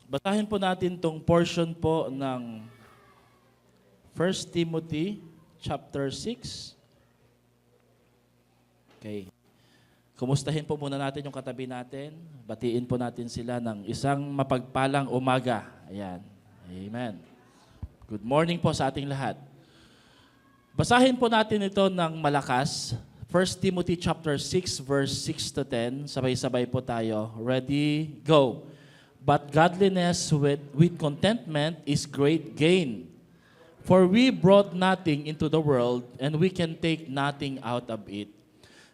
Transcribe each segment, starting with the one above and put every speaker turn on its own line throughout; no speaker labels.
Basahin po natin tong portion po ng 1 Timothy chapter 6. Okay. Kumustahin po muna natin yung katabi natin. Batiin po natin sila ng isang mapagpalang umaga. Ayan. Amen. Good morning po sa ating lahat. Basahin po natin ito ng malakas. 1 Timothy chapter 6 verse 6 to 10. Sabay-sabay po tayo. Ready? Go. But godliness with contentment is great gain. For we brought nothing into the world, and we can take nothing out of it.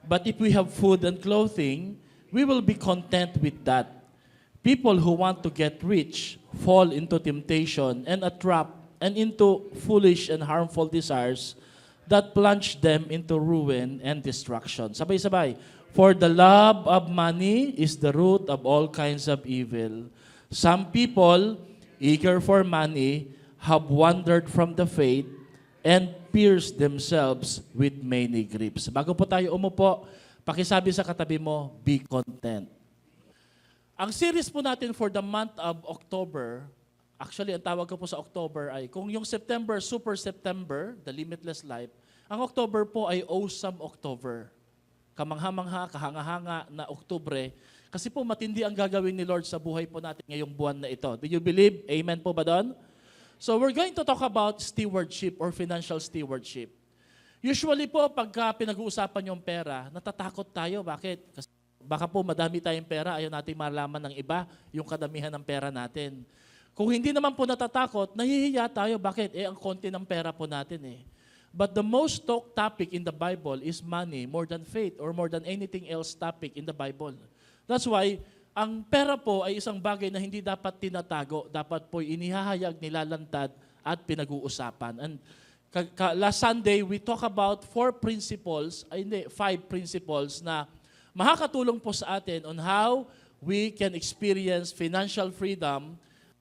But if we have food and clothing, we will be content with that. People who want to get rich fall into temptation and a trap and into foolish and harmful desires that plunge them into ruin and destruction. Sabay-sabay. For the love of money is the root of all kinds of evil. Some people, eager for money, have wandered from the faith and pierced themselves with many griefs. Bago po tayo umupo, pakisabi sa katabi mo, be content. Ang series po natin for the month of October, actually ang tawag ko po sa October ay, kung yung September, Super September, the Limitless Life, ang October po ay Awesome October. Kamangha-mangha, kahanga-hanga na Oktubre. Kasi po matindi ang gagawin ni Lord sa buhay po natin ngayong buwan na ito. Do you believe? Amen po ba doon? So we're going to talk about stewardship or financial stewardship. Usually po, pagka pinag-uusapan yung pera, natatakot tayo. Bakit? Kasi baka po madami tayong pera, ayaw natin malaman ng iba yung kadamihan ng pera natin. Kung hindi naman po natatakot, nahihiya tayo. Bakit? Ang konti ng pera po natin eh. But the most talked topic in the Bible is money more than faith or more than anything else topic in the Bible. That's why, ang pera po ay isang bagay na hindi dapat tinatago. Dapat po inihahayag, nilalantad at pinag-uusapan. And last Sunday, we talk about 5 principles na makakatulong po sa atin on how we can experience financial freedom,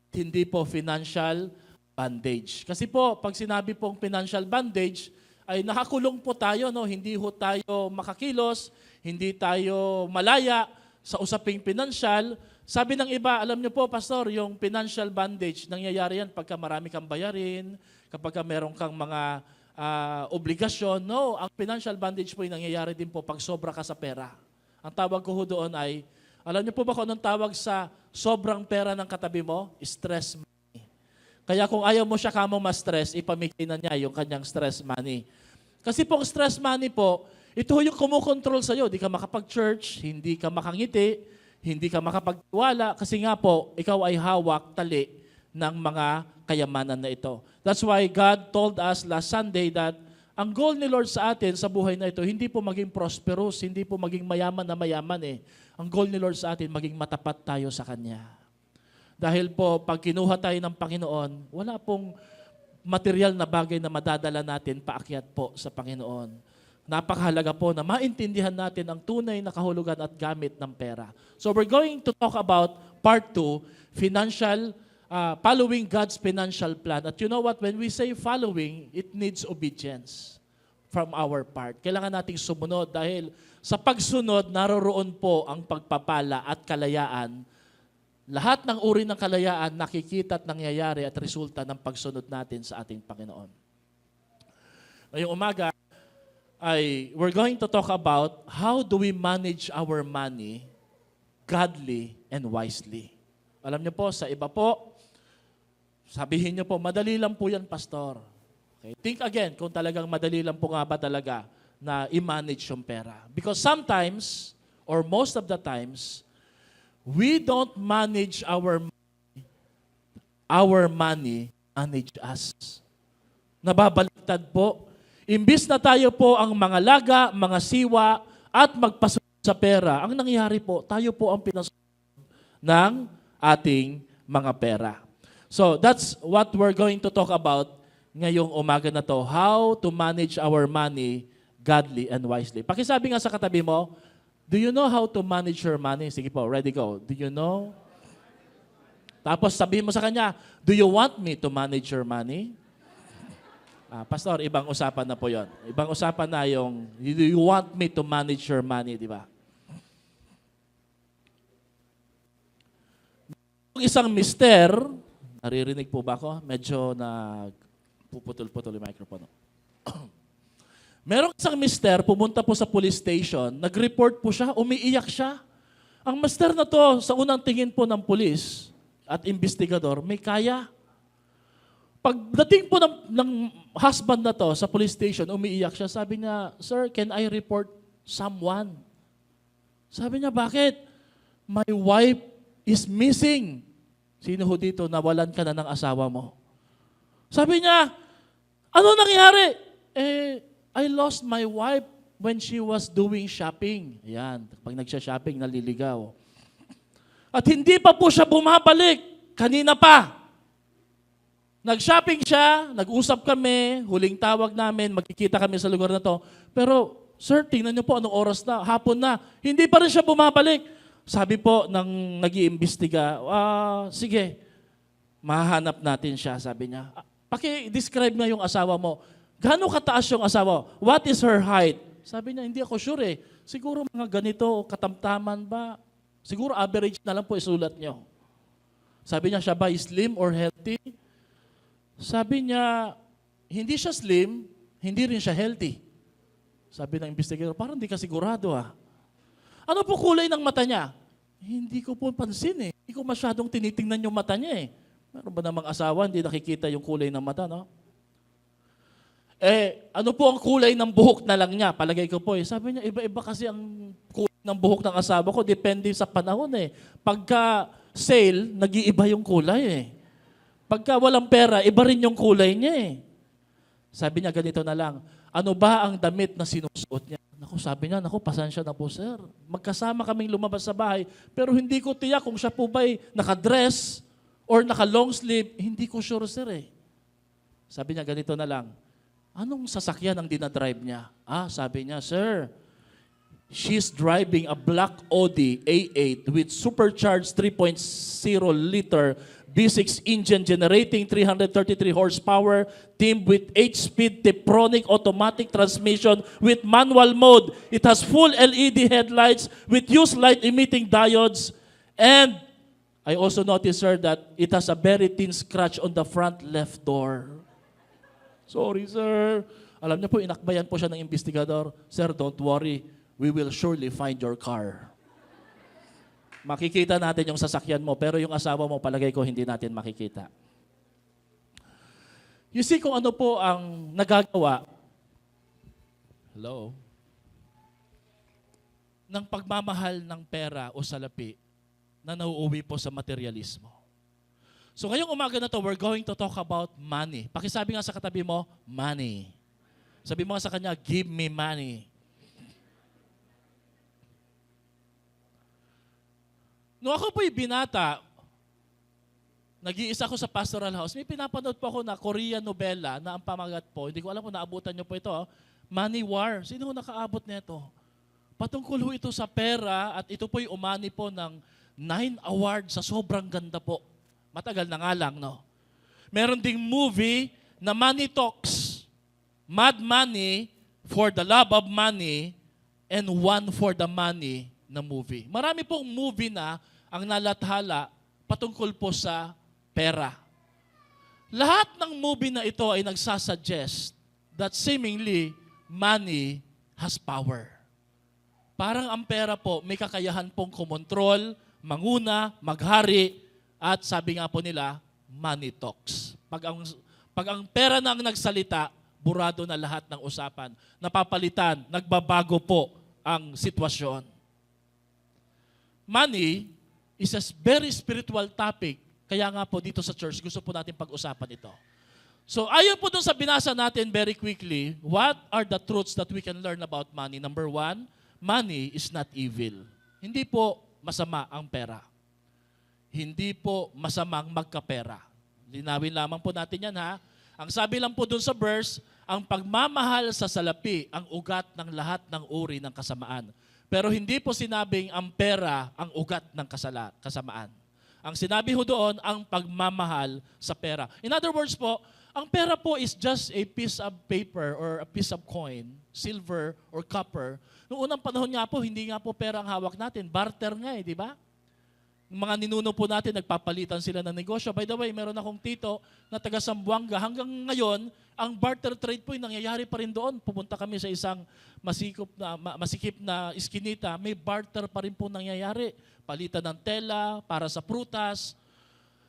hindi po financial bondage. Kasi po, pag sinabi pong financial bondage, ay nakakulong po tayo, no? Hindi ho tayo makakilos, hindi tayo malaya sa usaping pinansyal. Sabi ng iba, alam niyo po, Pastor, yung financial bondage, nangyayari yan pagka marami kang bayarin, kapag meron kang mga obligasyon. No, ang financial bondage po yung nangyayari din po pag sobra ka sa pera. Ang tawag ko ho doon ay, alam niyo po ba kung anong tawag sa sobrang pera ng katabi mo? Stress money. Kaya kung ayaw mo siya kamo ma-stress, ipamigay na niya yung kanyang stress money. Kasi po stress money po, ito yung kumukontrol sa'yo. Hindi ka makapag-church, hindi ka makangiti, hindi ka makapagtiwala, kasi nga po, ikaw ay hawak, tali ng mga kayamanan na ito. That's why God told us last Sunday that ang goal ni Lord sa atin sa buhay na ito, hindi po maging prosperous, hindi po maging mayaman na mayaman eh. Ang goal ni Lord sa atin, maging matapat tayo sa Kanya. Dahil po, pag kinuha tayo ng Panginoon, wala pong material na bagay na madadala natin paakyat po sa Panginoon. Napakahalaga po na maintindihan natin ang tunay na kahulugan at gamit ng pera. So we're going to talk about part 2, following God's financial plan. At you know what? When we say following, it needs obedience from our part. Kailangan nating sumunod dahil sa pagsunod, naroroon po ang pagpapala at kalayaan. Lahat ng uri ng kalayaan nakikita at nangyayari at resulta ng pagsunod natin sa ating Panginoon. Ngayong umaga, we're going to talk about how do we manage our money godly and wisely. Alam niyo po, sa iba po, sabihin niyo po, madali lang po yan, Pastor. Okay? Think again, kung talagang madali lang po nga ba talaga na i-manage yung pera. Because sometimes, or most of the times, we don't manage our money manage us. Nababaliktad po. Imbis na tayo po ang mga laga, mga siwa, at magpasunod sa pera, ang nangyayari po, tayo po ang pinasunod ng ating mga pera. So that's what we're going to talk about ngayong umaga na to. How to manage our money godly and wisely. Pakisabi nga sa katabi mo, do you know how to manage your money? Sige po, ready, go. Do you know? Tapos sabihin mo sa kanya, do you want me to manage your money? Pastor, ibang usapan na po yon. Ibang usapan na yung, do you want me to manage your money, di ba? Yung isang mister, naririnig po ba ako? Medyo puputol-putol yung microphone. Merong isang mister, pumunta po sa police station, nag-report po siya, umiiyak siya. Ang mister na to, sa unang tingin po ng police at investigador, may kaya. Pagdating po ng husband na to sa police station, umiiyak siya, sabi niya, "Sir, can I report someone?" Sabi niya, "Bakit?" "My wife is missing." Sino ho dito, nawalan ka na ng asawa mo? Sabi niya, "Ano nangyari?" "I lost my wife when she was doing shopping." Yan, pag nagsha-shopping, naliligaw. "At hindi pa po siya bumabalik. Kanina pa. Nag-shopping siya, nag-usap kami, huling tawag namin, magkikita kami sa lugar na to. Pero, sir, tingnan niyo po anong oras na, hapon na. Hindi pa rin siya bumabalik." Sabi po ng nag-iimbestiga, "Sige, mahanap natin siya," sabi niya. "Paki-describe nga yung asawa mo. Gaano kataas yung asawa? What is her height?" Sabi niya, "Hindi ako sure eh. Siguro mga ganito, katamtaman ba? Siguro average na lang po isulat niyo." Sabi niya, "Siya ba slim or healthy?" Sabi niya, "Hindi siya slim, hindi rin siya healthy." Sabi ng investigator, "Parang hindi ka sigurado ah. Ano po kulay ng mata niya?" "Hindi ko po pansin eh. Hindi ko masyadong tinitingnan yung mata niya eh." Meron ba namang asawa, hindi nakikita yung kulay ng mata, no? Ano po ang kulay ng buhok na lang niya? Palagay ko po eh. Sabi niya, iba-iba kasi ang kulay ng buhok ng asawa ko. Depende sa panahon eh. Pagka sale, nag-iiba yung kulay eh. Pagka walang pera, iba rin yung kulay niya eh. Sabi niya, ganito na lang, "Ano ba ang damit na sinusuot niya?" Naku, sabi niya, "Naku, pasensya na po sir. Magkasama kaming lumabas sa bahay, pero hindi ko tiyak kung siya po ba'y nakadress or naka-long sleeve. Hindi ko sure sir eh." Sabi niya, ganito na lang, "Anong sasakyan ang dinadrive niya?" Sabi niya, "Sir, she's driving a black Audi A8 with supercharged 3.0 liter V6 engine generating 333 horsepower, teamed with 8-speed Tiptronic automatic transmission with manual mode. It has full LED headlights with used light-emitting diodes. And I also noticed, sir, that it has a very thin scratch on the front left door." "Sorry, sir." Alam niyo po, inakbayan po siya ng investigador. "Sir, don't worry. We will surely find your car. Makikita natin yung sasakyan mo, pero yung asawa mo, palagay ko, hindi natin makikita." You see kung ano po ang nagagawa ng pagmamahal ng pera o salapi na nauuwi po sa materialismo. So ngayong umaga na to, we're going to talk about money. Pakisabi nga sa katabi mo, money. Sabi mo nga sa kanya, "Give me money." Nung ako po'y binata, nag-iisa ko sa pastoral house, may pinapanood po ako na Korean novela na ang pamagat po, hindi ko alam kung naabutan niyo po ito, Money War. Sino ho nakaabot nito? Patungkol ho ito sa pera at ito po'y umani po ng 9 awards sa sobrang ganda po. Matagal na nga lang, no? Meron ding movie na Money Talks, Mad Money, For the Love of Money, and One for the Money na movie. Marami pong movie na ang nalathala patungkol po sa pera. Lahat ng movie na ito ay nagsasuggest that seemingly money has power. Parang ang pera po may kakayahan pong kumontrol, manguna, maghari, at sabi nga po nila, money talks. Pag ang pera na ang nagsalita, burado na lahat ng usapan. Napapalitan, nagbabago po ang sitwasyon. Money is a very spiritual topic. Kaya nga po dito sa church, gusto po natin pag-usapan ito. So ayon po dun sa binasa natin very quickly, what are the truths that we can learn about money? Number 1, money is not evil. Hindi po masama ang pera. Hindi po masamang magkapera. Linawin lamang po natin yan ha. Ang sabi lang po dun sa verse, ang pagmamahal sa salapi ang ugat ng lahat ng uri ng kasamaan. Pero hindi po sinabing ang pera ang ugat ng kasamaan. Ang sinabi ho doon, ang pagmamahal sa pera. In other words po, ang pera po is just a piece of paper or a piece of coin, silver or copper. Noong unang panahon nga po, hindi nga po pera ang hawak natin. Barter nga di ba? Yung mga ninuno po natin, nagpapalitan sila ng negosyo. By the way, meron akong tito na taga Zamboanga. Hanggang ngayon, ang barter trade po yung nangyayari pa rin doon. Pumunta kami sa isang masikip na iskinita. May barter pa rin po nangyayari. Palitan ng tela para sa prutas.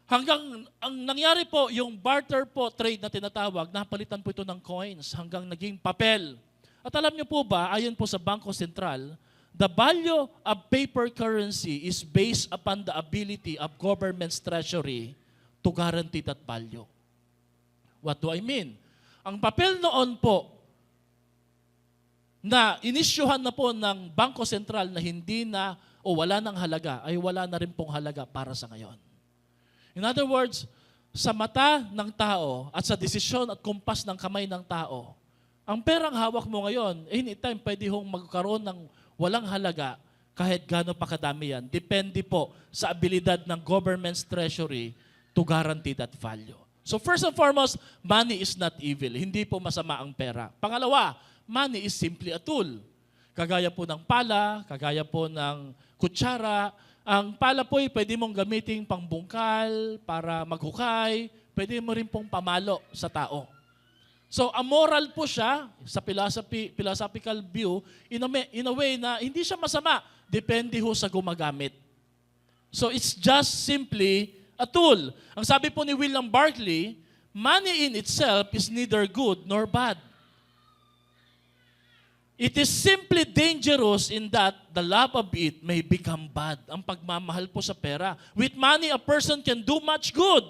Hanggang ang nangyari po, yung barter po trade na tinatawag, napalitan po ito ng coins hanggang naging papel. At alam niyo po ba, ayon po sa Bangko Sentral, the value of paper currency is based upon the ability of government's treasury to guarantee that value. What do I mean? Ang papel noon po na inisyuhan na po ng Bangko Sentral na hindi na o wala ng halaga, ay wala na rin pong halaga para sa ngayon. In other words, sa mata ng tao at sa desisyon at kumpas ng kamay ng tao, ang perang hawak mo ngayon, anytime pwede hong magkaroon ng walang halaga kahit gaano pa kadami yan. Depende po sa abilidad ng government's treasury to guarantee that value. So first and foremost, money is not evil. Hindi po masama ang pera. Pangalawa, money is simply a tool. Kagaya po ng pala, kagaya po ng kutsara. Ang pala po ay pwede mong gamitin pangbungkal, para maghukay, pwede mo rin pong pamalo sa tao. So, amoral po siya sa philosophical view in a way na hindi siya masama. Depende ho sa gumagamit. So, it's just simply a tool. Ang sabi po ni William Barclay, money in itself is neither good nor bad. It is simply dangerous in that the love of it may become bad. Ang pagmamahal po sa pera. With money, a person can do much good.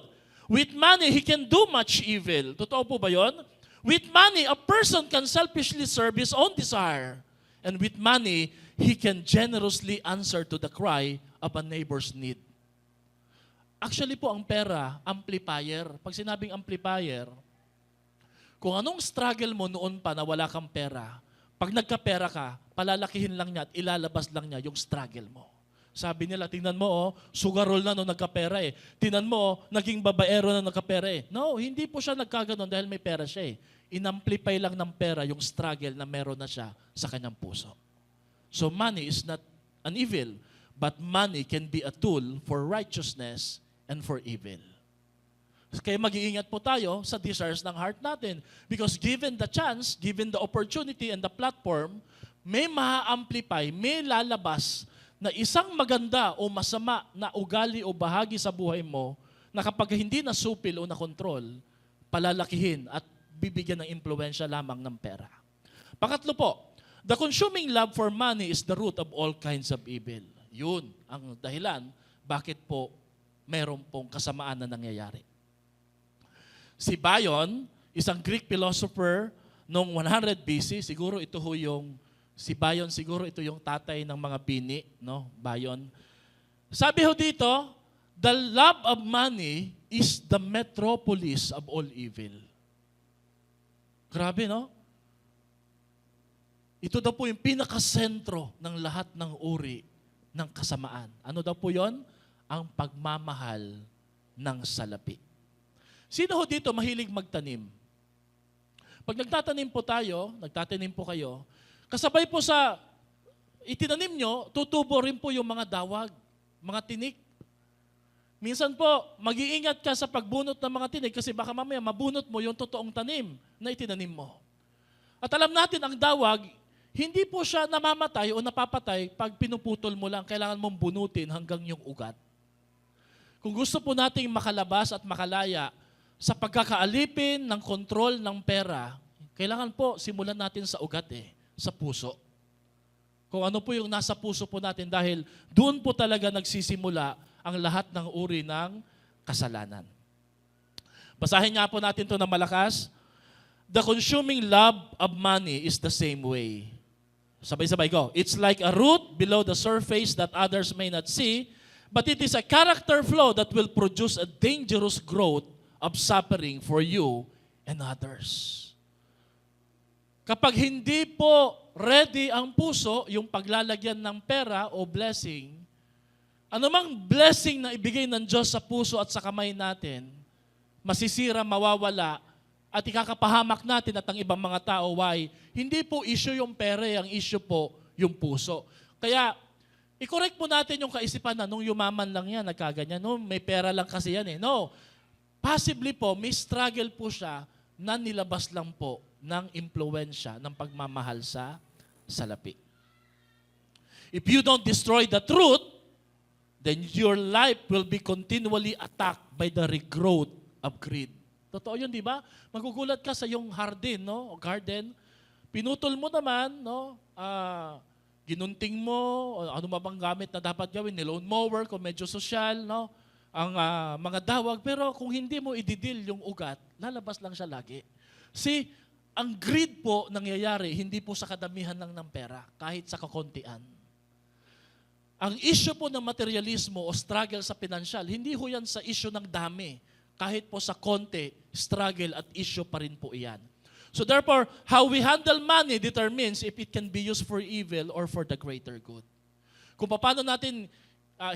With money, he can do much evil. Totoo po ba yun? With money, a person can selfishly serve his own desire. And with money, he can generously answer to the cry of a neighbor's need. Actually po, ang pera, amplifier. Pag sinabing amplifier, kung anong struggle mo noon pa na wala kang pera, pag nagkapera ka, palalakihin lang niya at ilalabas lang niya yung struggle mo. Sabi nila, tingnan mo, sugarol na nung nagkapera eh. Tingnan mo, naging babaero na nagkapera eh. No, hindi po siya nagkaganon dahil may pera siya eh. Inamplify lang ng pera yung struggle na meron na siya sa kanyang puso. So money is not an evil, but money can be a tool for righteousness and for evil. Kaya mag-iingat po tayo sa desires ng heart natin. Because given the chance, given the opportunity and the platform, may ma-amplify, may lalabas na isang maganda o masama na ugali o bahagi sa buhay mo na kapag hindi nasupil o nakontrol, palalakihin at bibigyan ng impluensya lamang ng pera. Pangatlo po, the consuming love for money is the root of all kinds of evil. Yun ang dahilan bakit po meron pong kasamaan na nangyayari. Si Bion, isang Greek philosopher noong 100 BC, siguro ito ho yung, si Bion siguro ito yung tatay ng mga bini, no? Bion. Sabi ho dito, the love of money is the metropolis of all evil. Grabe, no? Ito daw po yung pinakasentro ng lahat ng uri ng kasamaan. Ano daw po yon? Ang pagmamahal ng salapi. Sino ho dito mahilig magtanim? Pag nagtatanim po tayo, nagtatanim po kayo, kasabay po sa itinanim nyo, tutubo rin po yung mga dawag, mga tinik. Minsan po, mag-iingat ka sa pagbunot ng mga tinik kasi baka mamaya mabunot mo yung totoong tanim na itinanim mo. At alam natin, ang dawag, hindi po siya namamatay o napapatay pag pinuputol mo lang, kailangan mong bunutin hanggang yung ugat. Kung gusto po nating makalabas at makalaya sa pagkakaalipin ng kontrol ng pera, kailangan po simulan natin sa ugat sa puso. Kung ano po yung nasa puso po natin dahil doon po talaga nagsisimula ang lahat ng uri ng kasalanan. Basahin nga po natin ito na malakas. The consuming love of money is the same way. Sabay-sabay go. It's like a root below the surface that others may not see, but it is a character flaw that will produce a dangerous growth of suffering for you and others. Kapag hindi po ready ang puso, yung paglalagyan ng pera o blessing, anumang blessing na ibigay ng Diyos sa puso at sa kamay natin, masisira, mawawala, at ikakapahamak natin at ang ibang mga tao. Why? Hindi po issue yung pera, ang issue po yung puso. Kaya, i-correct po natin yung kaisipan na nung yumaman lang yan, nagkaganyan. No, may pera lang kasi yan eh. No, possibly po, may struggle po siya na nilabas lang po ng impluensya ng pagmamahal sa salapi. If you don't destroy the truth, then your life will be continually attacked by the regrowth of greed. Totoo yun, di ba? Magugulat ka sa yung garden, no? O garden. Pinutol mo naman, no? Ginunting mo, o ano bang gamit na dapat gawin, nilawn mower, kung medyo social, no? Ang mga dawag. Pero kung hindi mo ididil yung ugat, lalabas lang siya lagi. See, ang greed po nangyayari, hindi po sa kadamihan lang ng pera, kahit sa kakontian. Ang issue po ng materialismo o struggle sa pinansyal, hindi ho yan sa issue ng dami. Kahit po sa konti, struggle at issue pa rin po iyan. So therefore, how we handle money determines if it can be used for evil or for the greater good. Kung paano natin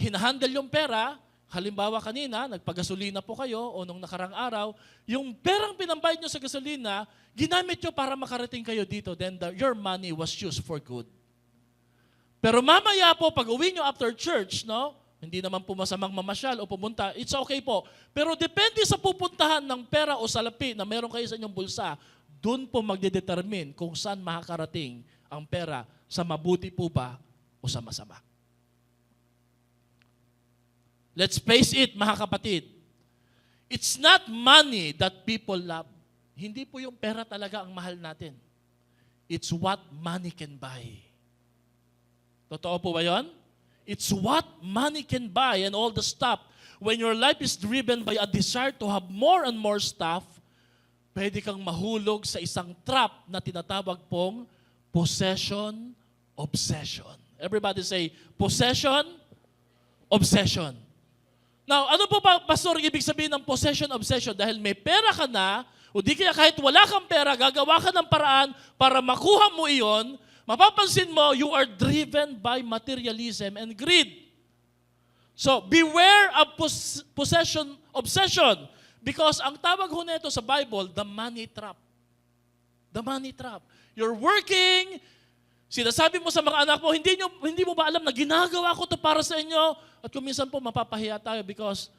hinahandle yung pera, halimbawa kanina, nagpagasolina po kayo o nung nakarang araw, yung perang pinambayad nyo sa gasolina, ginamit nyo para makarating kayo dito, then your money was used for good. Pero mamaya po, pag uwi nyo after church, no, hindi naman po masamang mamasyal o pumunta, it's okay po. Pero depende sa pupuntahan ng pera o salapi na meron kayo sa inyong bulsa, doon po magdedetermine kung saan makakarating ang pera, sa mabuti po ba o sa masama. Let's face it, mga kapatid. It's not money that people love. Hindi po yung pera talaga ang mahal natin. It's what money can buy. Totoo po ba yun? It's what money can buy and all the stuff. When your life is driven by a desire to have more and more stuff, pwede kang mahulog sa isang trap na tinatawag pong possession, obsession. Everybody say, possession, obsession. Now, ano po ba, Pastor, ibig sabihin ng possession, obsession? Dahil may pera ka na, o di kaya kahit wala kang pera, gagawa ka ng paraan para makuha mo iyon, mapapansin mo, you are driven by materialism and greed. So, beware of possession, obsession. Because ang tawag ho nito sa Bible, the money trap. The money trap. You're working, sinasabi mo sa mga anak mo, hindi mo ba alam na ginagawa ko to para sa inyo? At kung minsan po, mapapahiya tayo because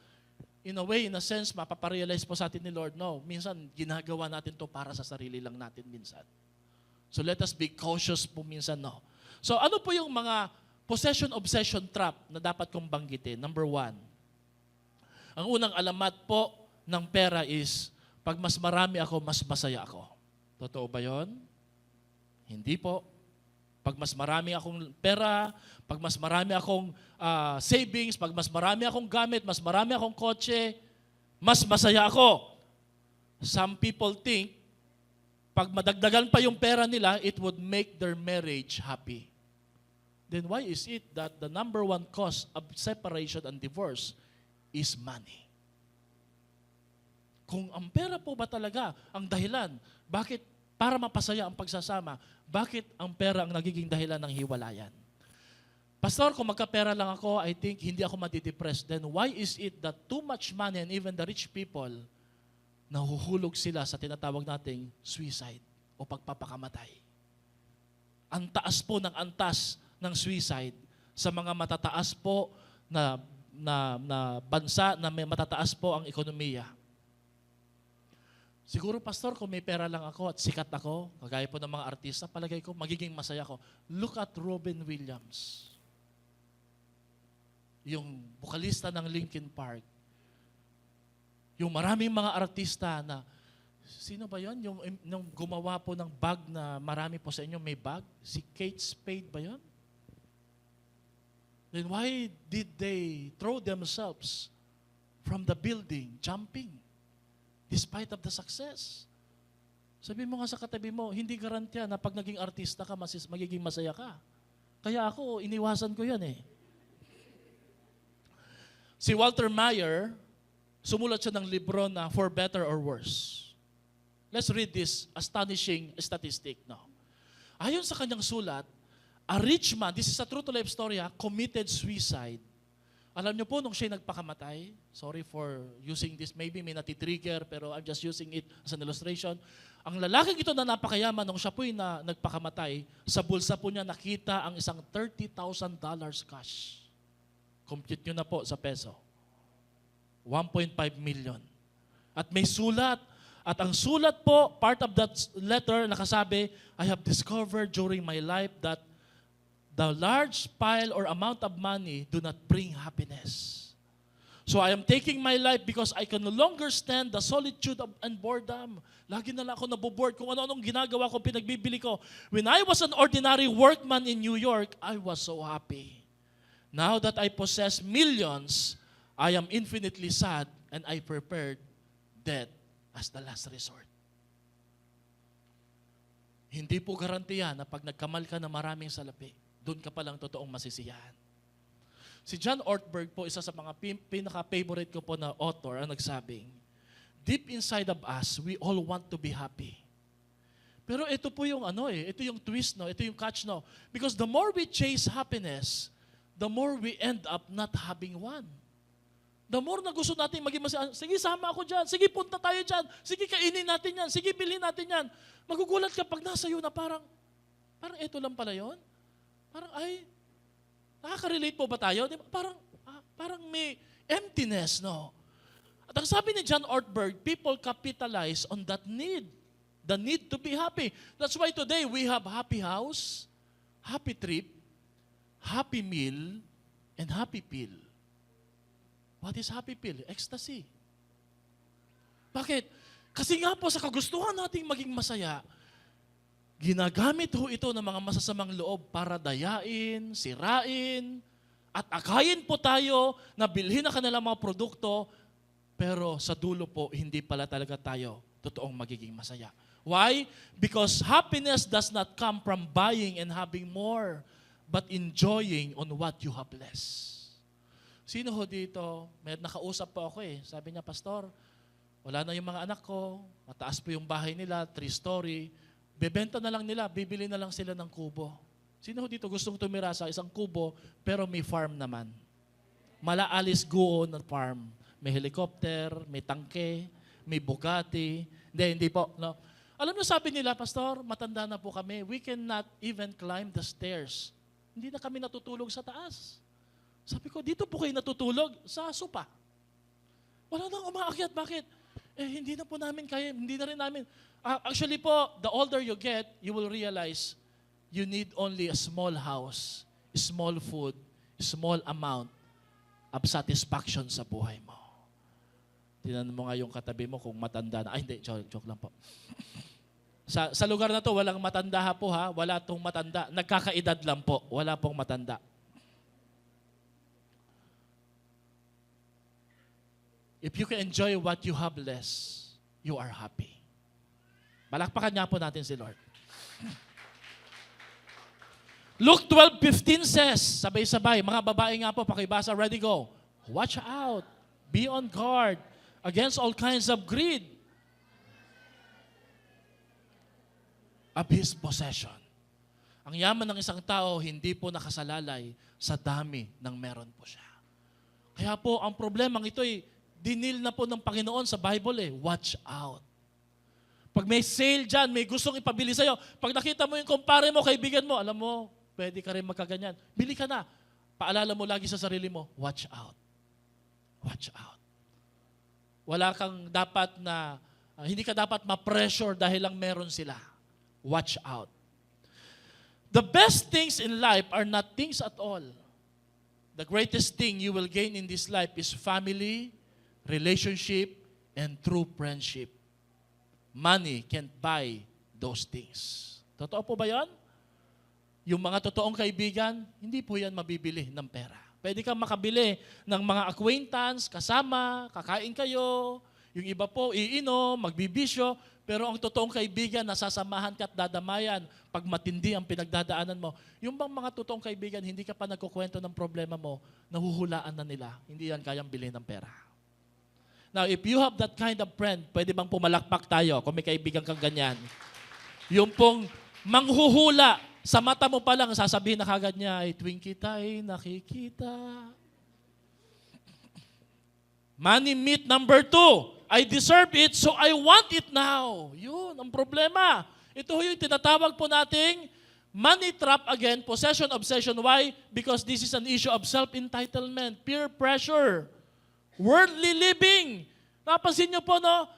in a way, in a sense, mapaparealize po sa atin ni Lord, no, minsan ginagawa natin to para sa sarili lang natin minsan. So let us be cautious po minsan, no. So ano po yung mga possession-obsession trap na dapat kong banggitin? Number 1, ang unang alamat po ng pera is, pag mas marami ako, mas masaya ako. Totoo ba yun? Hindi po. Pag mas marami akong pera, pag mas marami akong savings, pag mas marami akong gamit, mas marami akong kotse, mas masaya ako. Some people think, pag madagdagan pa yung pera nila, it would make their marriage happy. Then why is it that the number 1 cause of separation and divorce is money? Kung ang pera po ba talaga ang dahilan, bakit para mapasaya ang pagsasama, bakit ang pera ang nagiging dahilan ng hiwalayan? Pastor, kung magkapera lang ako, I think hindi ako madidepress. Then why is it that too much money and even the rich people, nahuhulog sila sa tinatawag nating suicide o pagpapakamatay? Ang taas po ng antas ng suicide sa mga matataas po na bansa na may matataas po ang ekonomiya. Siguro, Pastor, kung may pera lang ako at sikat ako, kagaya po ng mga artista, palagay ko, magiging masaya ako. Look at Robin Williams. Yung bukalista ng Linkin Park. Yung maraming mga artista na, sino ba yun? Yung gumawa po ng bag na marami po sa inyo may bag? Si Kate Spade ba yun? Then why did they throw themselves from the building, jumping, despite of the success? Sabi mo nga sa katabi mo, hindi garantiya na pag naging artista ka, magiging masaya ka. Kaya ako, iniwasan ko yan eh. Si Walter Mayer, sumulat siya ng libro na For Better or Worse. Let's read this astonishing statistic. No? Ayon sa kanyang sulat, a rich man, this is a true to life story, committed suicide. Alam niyo po, nung siya nagpakamatay, sorry for using this, maybe may natitrigger, pero I'm just using it as an illustration. Ang lalaking ito na napakayaman, nung siya po'y nagpakamatay, sa bulsa po niya nakita ang isang $30,000 cash. Compute nyo na po sa peso. 1.5 million. At may sulat. At ang sulat po, part of that letter, nakasabi, I have discovered during my life that the large pile or amount of money do not bring happiness. So I am taking my life because I can no longer stand the solitude and boredom. Lagi na lang ako naboboard kung ano-anong ginagawa ko, pinagbibili ko. When I was an ordinary workman in New York, I was so happy. Now that I possess millions, I am infinitely sad and I prepared death as the last resort. Hindi po garantiya na pag nagkamal ka na maraming salapi, doon ka palang totoong masisiyahan. Si John Ortberg po, isa sa mga pinaka-favorite ko po na author, ang nagsabing, deep inside of us, we all want to be happy. Pero ito po yung ito yung twist, ito yung catch, because the more we chase happiness, the more we end up not having one. The more na gusto natin maging masaya, sige sama ako dyan, sige punta tayo dyan, sige kainin natin yan, sige bilhin natin yan. Magugulat ka pag nasa iyo na parang ito lang pala yun. Parang nakaka-relate po ba tayo? Diba? Parang may emptiness, no? At ang sabi ni John Ortberg, people capitalize on that need. The need to be happy. That's why today we have happy house, happy trip, happy meal, and happy pill. What is happy pill? Ecstasy. Bakit? Kasi nga po sa kagustuhan nating maging masaya, ginagamit ho ito ng mga masasamang loob para dayain, sirain, at akayin po tayo na bilhin ang kanilang mga produkto, pero sa dulo po, hindi pala talaga tayo totoong magiging masaya. Why? Because happiness does not come from buying and having more, but enjoying on what you have less. Sino ho dito? May nakausap po ako Sabi niya, Pastor, wala na yung mga anak ko, mataas po yung bahay nila, 3-story, bebenta na lang nila, bibili na lang sila ng kubo. Sino dito gustong tumira sa isang kubo, pero may farm naman? Mala Alice Guo na farm. May helicopter, may tangke, may Bugatti. Hindi po. No. Alam niyo, sabi nila, Pastor, matanda na po kami. We cannot even climb the stairs. Hindi na kami natutulog sa taas. Sabi ko, dito po kayo natutulog? Sa sopa. Wala nang umaakyat. Bakit? Hindi na po namin kaya, hindi na rin namin. Actually po, the older you get, you will realize you need only a small house, small food, small amount of satisfaction sa buhay mo. Tingnan mo nga yung katabi mo kung matanda na. Ay, hindi, joke lang po. Sa lugar na to, walang matanda po ha. Wala tong matanda. Nagkakaedad lang po. Wala pong matanda. If you can enjoy what you have less, you are happy. Balakpakan niya po natin si Lord. Luke 12:15 says, sabay-sabay, mga babae nga po, pakibasa, ready, go. Watch out, be on guard against all kinds of greed of his possession. Ang yaman ng isang tao, hindi po nakasalalay sa dami ng meron po siya. Kaya po, ang problemang ito dinil na po ng Panginoon sa Bible watch out. Pag may sale dyan, may gustong ipabili sa'yo, pag nakita mo yung kumpare mo, kaibigan mo, alam mo, pwede ka rin magkaganyan. Bili ka na. Paalala mo lagi sa sarili mo, watch out. Watch out. Wala kang dapat na, hindi ka dapat ma-pressure dahil lang meron sila. Watch out. The best things in life are not things at all. The greatest thing you will gain in this life is family, relationship, and true friendship. Money can't buy those things. Totoo po ba yan? Yung mga totoong kaibigan, hindi po yan mabibili ng pera. Pwede kang makabili ng mga acquaintance, kasama, kakain kayo, yung iba po, iinom, magbibisyo, pero ang totoong kaibigan, nasasamahan ka at dadamayan pag matindi ang pinagdadaanan mo. Yung bang mga totoong kaibigan, hindi ka pa nagkukwento ng problema mo, nahuhulaan na nila, hindi yan kayang bilhin ng pera. Now, if you have that kind of friend, pwede bang pumalakpak tayo kung may kaibigan kang ganyan? Yung pong manghuhula, sa mata mo pa lang, sasabihin na kagad niya, tuwing kita nakikita. Money myth number 2. I deserve it, so I want it now. Yun, ang problema. Ito yung tinatawag po nating money trap again, possession, obsession. Why? Because this is an issue of self-entitlement, peer pressure, worldly living. Napansin niyo po, no?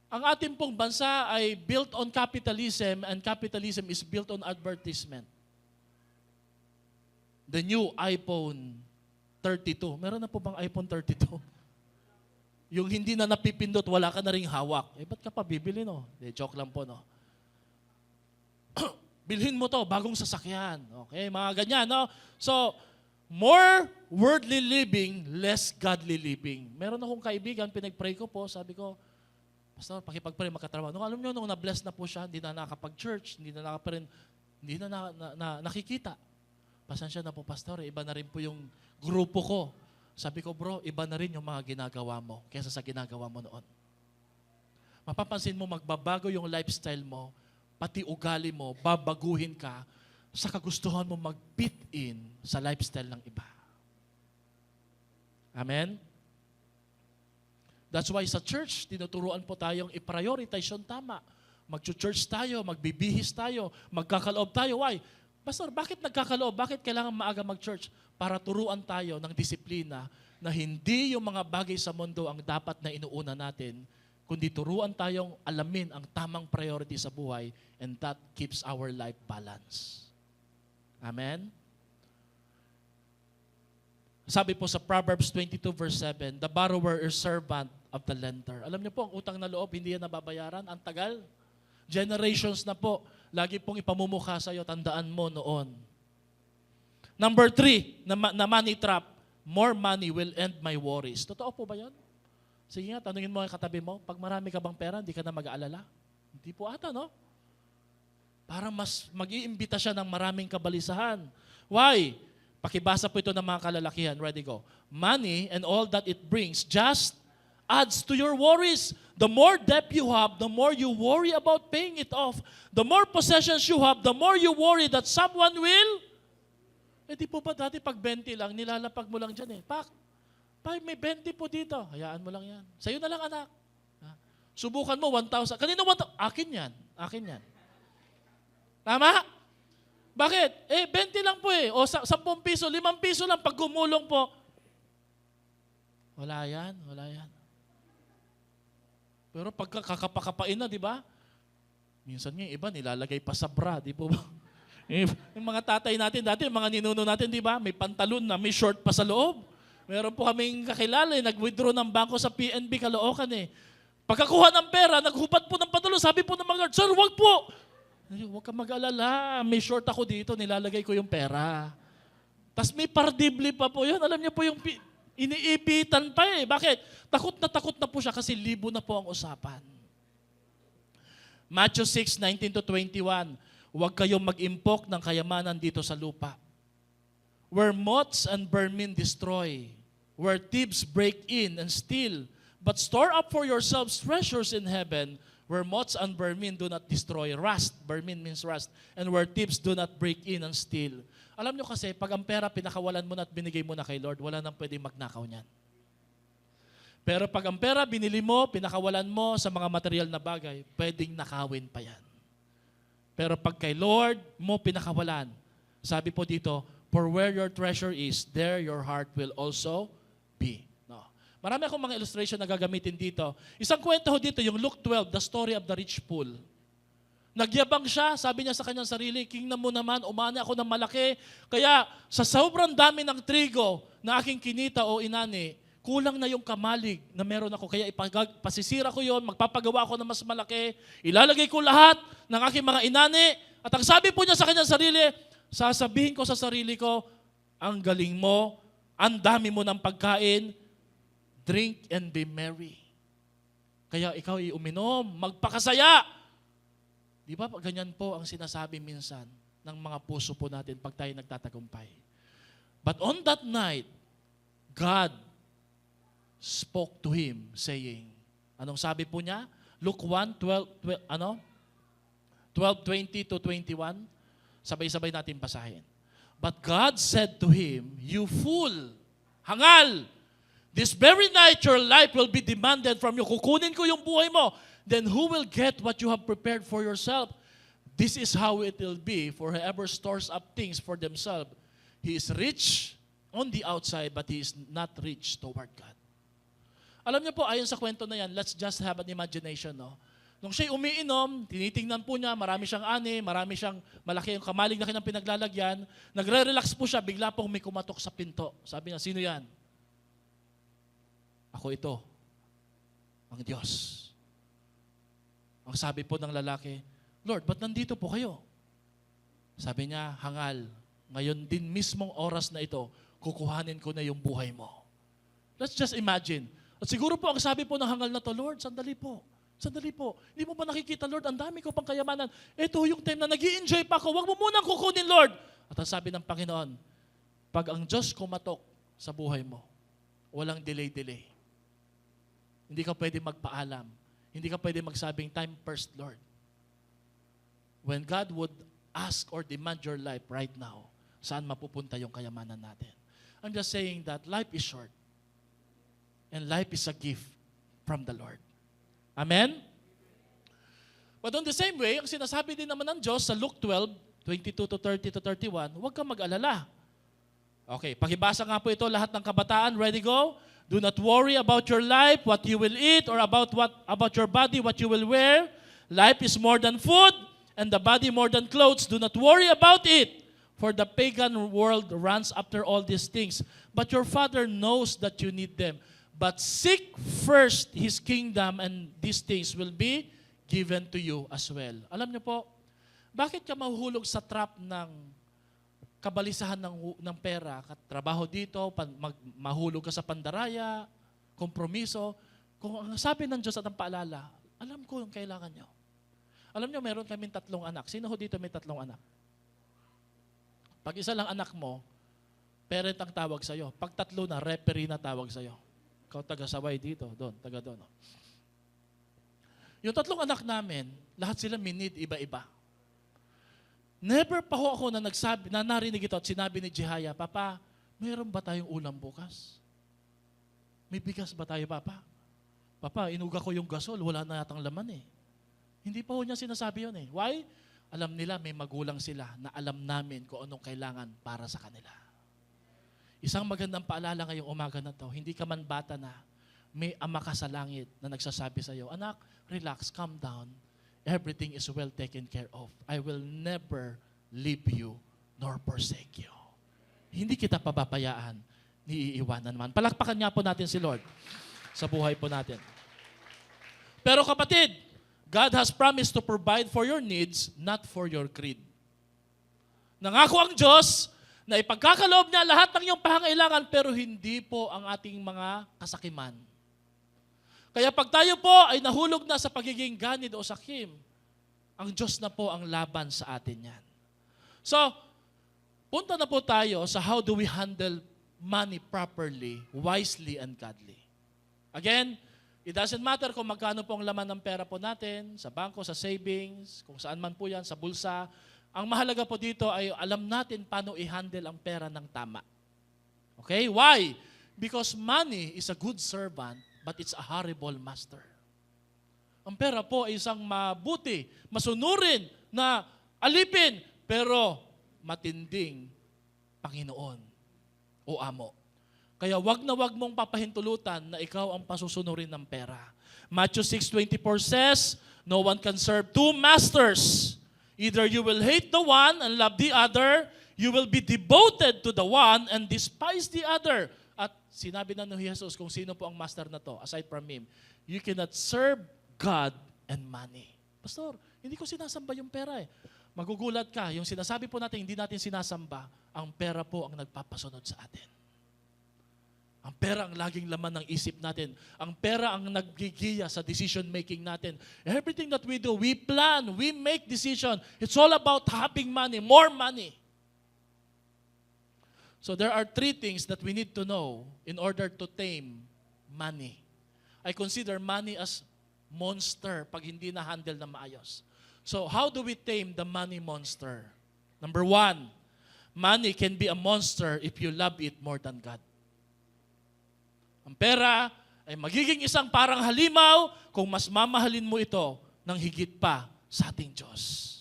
Ang ating pong bansa ay built on capitalism and capitalism is built on advertisement. The new iPhone 32. Meron na po bang iPhone 32? Yung hindi na napipindot, wala ka na ring hawak. Ba't ka pa bibili, no? Joke lang po, no? Bilhin mo to, bagong sasakyan. Okay, mga ganyan, no? So, more worldly living, less godly living. Meron akong kaibigan, pinag-pray ko po, sabi ko, Pastor, pakipag-pray, magkatrabaho. Alam nyo, nung na-bless na po siya, hindi na nakapag-church, hindi na nakikita. Pasensya na po, Pastor, iba na rin po yung grupo ko. Sabi ko, bro, iba na rin yung mga ginagawa mo kaysa sa ginagawa mo noon. Mapapansin mo, magbabago yung lifestyle mo, pati ugali mo, babaguhin ka sa kagustuhan mo mag-fit in sa lifestyle ng iba. Amen? That's why sa church, tinuturuan po tayong i-prioritize yung tama. Mag-church tayo, magbibihis tayo, magkakaloob tayo. Why? Pastor, bakit nagkakaloob? Bakit kailangan maaga mag-church? Para turuan tayo ng disiplina na hindi yung mga bagay sa mundo ang dapat na inuuna natin, kundi turuan tayong alamin ang tamang priority sa buhay, and that keeps our life balance. Amen? Sabi po sa Proverbs 22 verse 7, the borrower is servant of the lender. Alam niyo po, ang utang na loob, hindi yan nababayaran. Ang tagal. Generations na po. Lagi pong ipamumukha sa'yo, tandaan mo noon. Number 3, na money trap, more money will end my worries. Totoo po ba yan? Sige nga, tanungin mo ang katabi mo, pag marami ka bang pera, hindi ka na mag-aalala? Hindi po ata, no? Parang mas mag-iimbita siya ng maraming kabalisahan. Why? Pakibasa po ito ng mga kalalakihan. Ready, go. Money and all that it brings just adds to your worries. The more debt you have, the more you worry about paying it off. The more possessions you have, the more you worry that someone will. Di po ba dati pag 20 lang, nilalapag mo lang dyan eh. Pak, may 20 po dito. Hayaan mo lang yan. Sa'yo na lang, anak. Subukan mo, 1,000. Kanina 1,000. Akin yan. Akin yan. Tama? Bakit? 20 lang po eh. O 10 piso, 5 piso lang pag gumulong po. Wala yan, wala yan. Pero pagka kakapakapain na, di ba? Minsan nga iba, nilalagay pa sa bra, di po ba? Yung mga tatay natin dati, yung mga ninuno natin, di ba? May pantalon na may short pa sa loob. Meron po kaming kakilala, nag-withdraw ng bangko sa PNB Caloocan eh. Pagkakuha ng pera, naghubad po ng pantalon, sabi po ng mga guard, sir, wag po! Huwag ka mag-alala, may short ako dito, nilalagay ko yung pera. Tapos may pardibli pa po yun. Alam niyo po yung iniipitan pa eh. Bakit? Takot na po siya kasi libo na po ang usapan. Matthew 6:19-21, huwag kayong mag-impok ng kayamanan dito sa lupa. Where moths and vermin destroy, where thieves break in and steal, but store up for yourselves treasures in heaven, where moths and vermin do not destroy, rust, vermin means rust, and where thieves do not break in and steal. Alam nyo kasi, pag ang pera pinakawalan mo na at binigay mo na kay Lord, wala nang pwedeng magnakaw niyan. Pero pag ang pera binili mo, pinakawalan mo sa mga material na bagay, pwedeng nakawin pa yan. Pero pag kay Lord mo pinakawalan, sabi po dito, for where your treasure is, there your heart will also be. No. Marami akong mga illustration na gagamitin dito. Isang kwento ho dito, yung Luke 12, the story of the rich fool. Nagyabang siya, sabi niya sa kanyang sarili, kingdom mo naman, umani ako ng malaki. Kaya sa sobrang dami ng trigo na aking kinita o inani, kulang na yung kamalig na meron ako. Kaya pasisira ko yon, magpapagawa ako ng mas malaki, ilalagay ko lahat ng aking mga inani. At ang sabi po niya sa kanyang sarili, sasabihin ko sa sarili ko, ang galing mo, ang dami mo ng pagkain, drink and be merry. Kaya ikaw uminom, magpakasaya. Di ba ganyan po ang sinasabi minsan ng mga puso po natin pag tayo nagtatagumpay. But on that night, God spoke to him saying, anong sabi po niya? Luke 12:20-21. Sabay-sabay natin basahin. But God said to him, you fool, hangal,
This very night, your life will be demanded from you. Kukunin ko yung buhay mo. Then who will get what you have prepared for yourself? This is how it will be for whoever stores up things for themselves. He is rich on the outside, but he is not rich toward God. Alam niyo po, ayon sa kwento na yan, let's just have an imagination, no? Nung siya'y umiinom, tinitingnan po niya, marami siyang ani, marami siyang malaki, yung kamalig na kanyang pinaglalagyan, nagre-relax po siya, bigla pong may kumatok sa pinto. Sabi niya, sino yan? Ako ito, ang Diyos. Ang sabi po ng lalaki, Lord, ba't nandito po kayo? Sabi niya, hangal, ngayon din mismong oras na ito, kukuhanin ko na yung buhay mo. Let's just imagine. At siguro po, ang sabi po ng hangal na to, Lord, sandali po. Hindi mo ba nakikita, Lord, ang dami ko pang kayamanan. Ito yung time na nag-i-enjoy pa ako. Huwag mo munang kukunin, Lord. At ang sabi ng Panginoon, pag ang Diyos kumatok sa buhay mo, walang delay-delay. Hindi ka pwede magpaalam. Hindi ka pwede magsabing, time first, Lord. When God would ask or demand your life right now, saan mapupunta yung kayamanan natin? I'm just saying that life is short. And life is a gift from the Lord. Amen? But on the same way, ang sinasabi din naman ng Diyos sa Luke 12, 22 to 30 to 31, huwag kang mag-alala. Okay, pakibasa nga po ito lahat ng kabataan. Ready, go? Do not worry about your life, what you will eat, or about your body, what you will wear. Life is more than food, and the body more than clothes. Do not worry about it, for the pagan world runs after all these things. But your Father knows that you need them. But seek first His kingdom, and these things will be given to you as well. Alam niyo po, bakit ka mahuhulog sa trap ng kabalisahan ng pera, trabaho dito, mahulog ka sa pandaraya, kompromiso? Kung ang sabi ng Diyos at ang paalala, alam ko yung kailangan niyo. Alam niyo, meron kaming 3 anak. Sino ho dito may 3 anak? Pag isa lang anak mo, parent ang tawag sa'yo. Pag 3 na, referee na tawag sa'yo. Ikaw taga-saway dito, doon, taga doon. Yung 3 anak namin, lahat sila minid iba-iba. Never pa ho ako na narinig ito at sinabi ni Jehaya, Papa, mayroon ba tayong ulam bukas? May bigas ba tayo, Papa? Papa, inuga ko yung gasol, wala na yatang laman eh. Hindi pa ho niya sinasabi yun eh. Why? Alam nila may magulang sila na alam namin kung anong kailangan para sa kanila. Isang magandang paalala ngayong umaga na to, hindi ka man bata na, may ama ka sa langit na nagsasabi sa iyo, anak, relax, calm down. Everything is well taken care of. I will never leave you nor forsake you. Hindi kita pababayaan, ni iiwanan naman. Palakpakan nga po natin si Lord sa buhay po natin. Pero kapatid, God has promised to provide for your needs, not for your greed. Nangako ang Diyos na ipagkakaloob niya lahat ng iyong pangangailangan, pero hindi po ang ating mga kasakiman. Kaya pag tayo po ay nahulog na sa pagiging ganid o sakim, ang Diyos na po ang laban sa atin yan. So, punta na po tayo sa how do we handle money properly, wisely, and godly. Again, it doesn't matter kung magkano po ang laman ng pera po natin, sa bangko, sa savings, kung saan man po yan, sa bulsa. Ang mahalaga po dito ay alam natin paano i-handle ang pera ng tama. Okay? Why? Because money is a good servant, but it's a horrible master. Ang pera po ay isang mabuti, masunurin na alipin, pero matinding Panginoon o amo. Kaya wag na wag mong papahintulutan na ikaw ang pasusunurin ng pera. Matthew 6:24 says, no one can serve 2 masters. Either you will hate the one and love the other, you will be devoted to the one and despise the other. At sinabi na ni Jesus kung sino po ang master na to, aside from Him, you cannot serve God and money. Pastor, hindi ko sinasamba yung pera eh. Magugulat ka, yung sinasabi po natin, hindi natin sinasamba, ang pera po ang nagpapasunod sa atin. Ang pera ang laging laman ng isip natin. Ang pera ang naggigiya sa decision making natin. Everything that we do, we plan, we make decision. It's all about having money, more money. So there are 3 things that we need to know in order to tame money. I consider money as monster pag hindi na-handle na maayos. So how do we tame the money monster? Number 1, money can be a monster if you love it more than God. Ang pera ay magiging isang parang halimaw kung mas mamahalin mo ito ng higit pa sa ating Diyos.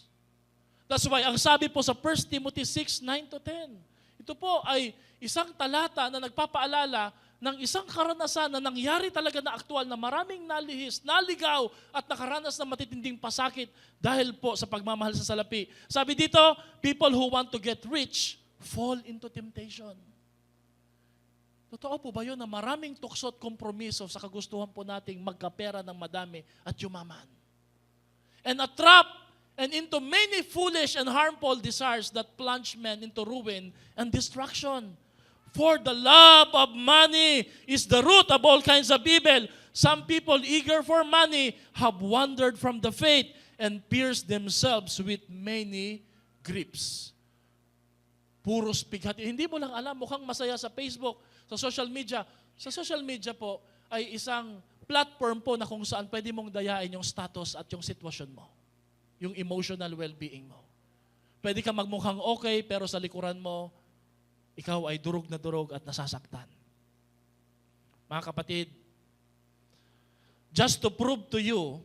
That's why, ang sabi po sa 1 Timothy 6:9-10, ito po ay isang talata na nagpapaalala ng isang karanasan na nangyari talaga na aktual na maraming nalihis, naligaw at nakaranas ng matitinding pasakit dahil po sa pagmamahal sa salapi. Sabi dito, people who want to get rich fall into temptation. Totoo po ba yun na maraming tukso at kompromiso sa kagustuhan po nating magkapera ng madami at yumaman? And a trap and into many foolish and harmful desires that plunge men into ruin and destruction. For the love of money is the root of all kinds of evil. Some people eager for money have wandered from the faith and pierced themselves with many griefs. Puros pighati. Hindi mo lang alam, mukhang masaya sa Facebook, sa social media. Sa social media po ay isang platform po na kung saan pwede mong dayain yung status at yung sitwasyon mo. Yung emotional well-being mo. Pwede ka magmukhang okay, pero sa likuran mo, ikaw ay durog na durog at nasasaktan. Mga kapatid, just to prove to you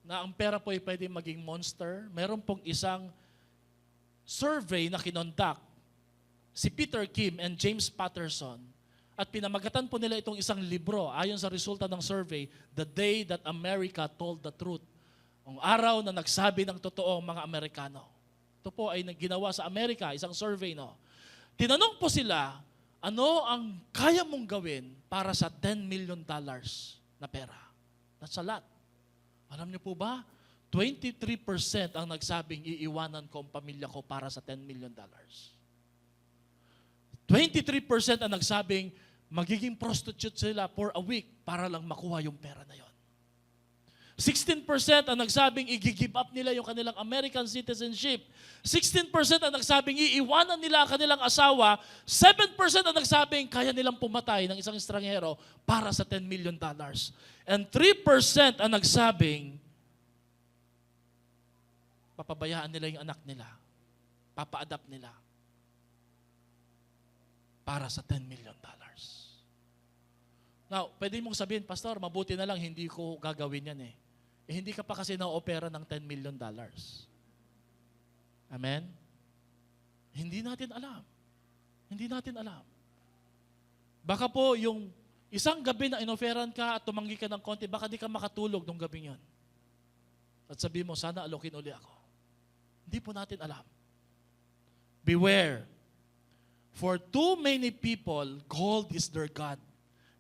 na ang pera po ay pwede maging monster, meron pong isang survey na kinondak si Peter Kim and James Patterson at pinamagatan po nila itong isang libro ayon sa resulta ng survey, The Day That America Told the Truth. Ang araw na nagsabi ng totoo ang mga Amerikano. Ito po ay ginawa sa Amerika, isang survey, no? Tinanong po sila, ano ang kaya mong gawin para sa $10 million na pera? That's a lot. Alam niyo po ba? 23% ang nagsabing iiwanan ko ang pamilya ko para sa $10 million. 23% ang nagsabing magiging prostitute sila for a week para lang makuha yung pera na yon. 16% ang nagsabing i-give up nila yung kanilang American citizenship. 16% ang nagsabing iiwanan nila ang kanilang asawa. 7% ang nagsabing kaya nilang pumatay ng isang estranghero para sa $10 million. And 3% ang nagsabing papabayaan nila yung anak nila. Papa-adapt nila para sa $10 million. Now, pwede mong sabihin, Pastor, mabuti na lang hindi ko gagawin yan eh. Hindi ka pa kasi na-opera ng $10 million. Amen? Hindi natin alam. Hindi natin alam. Baka po yung isang gabi na inoferan ka at tumanggi ka ng konti, baka di ka makatulog nung gabing yon. At sabi mo, sana alokin uli ako. Hindi po natin alam. Beware. For too many people, gold is their God.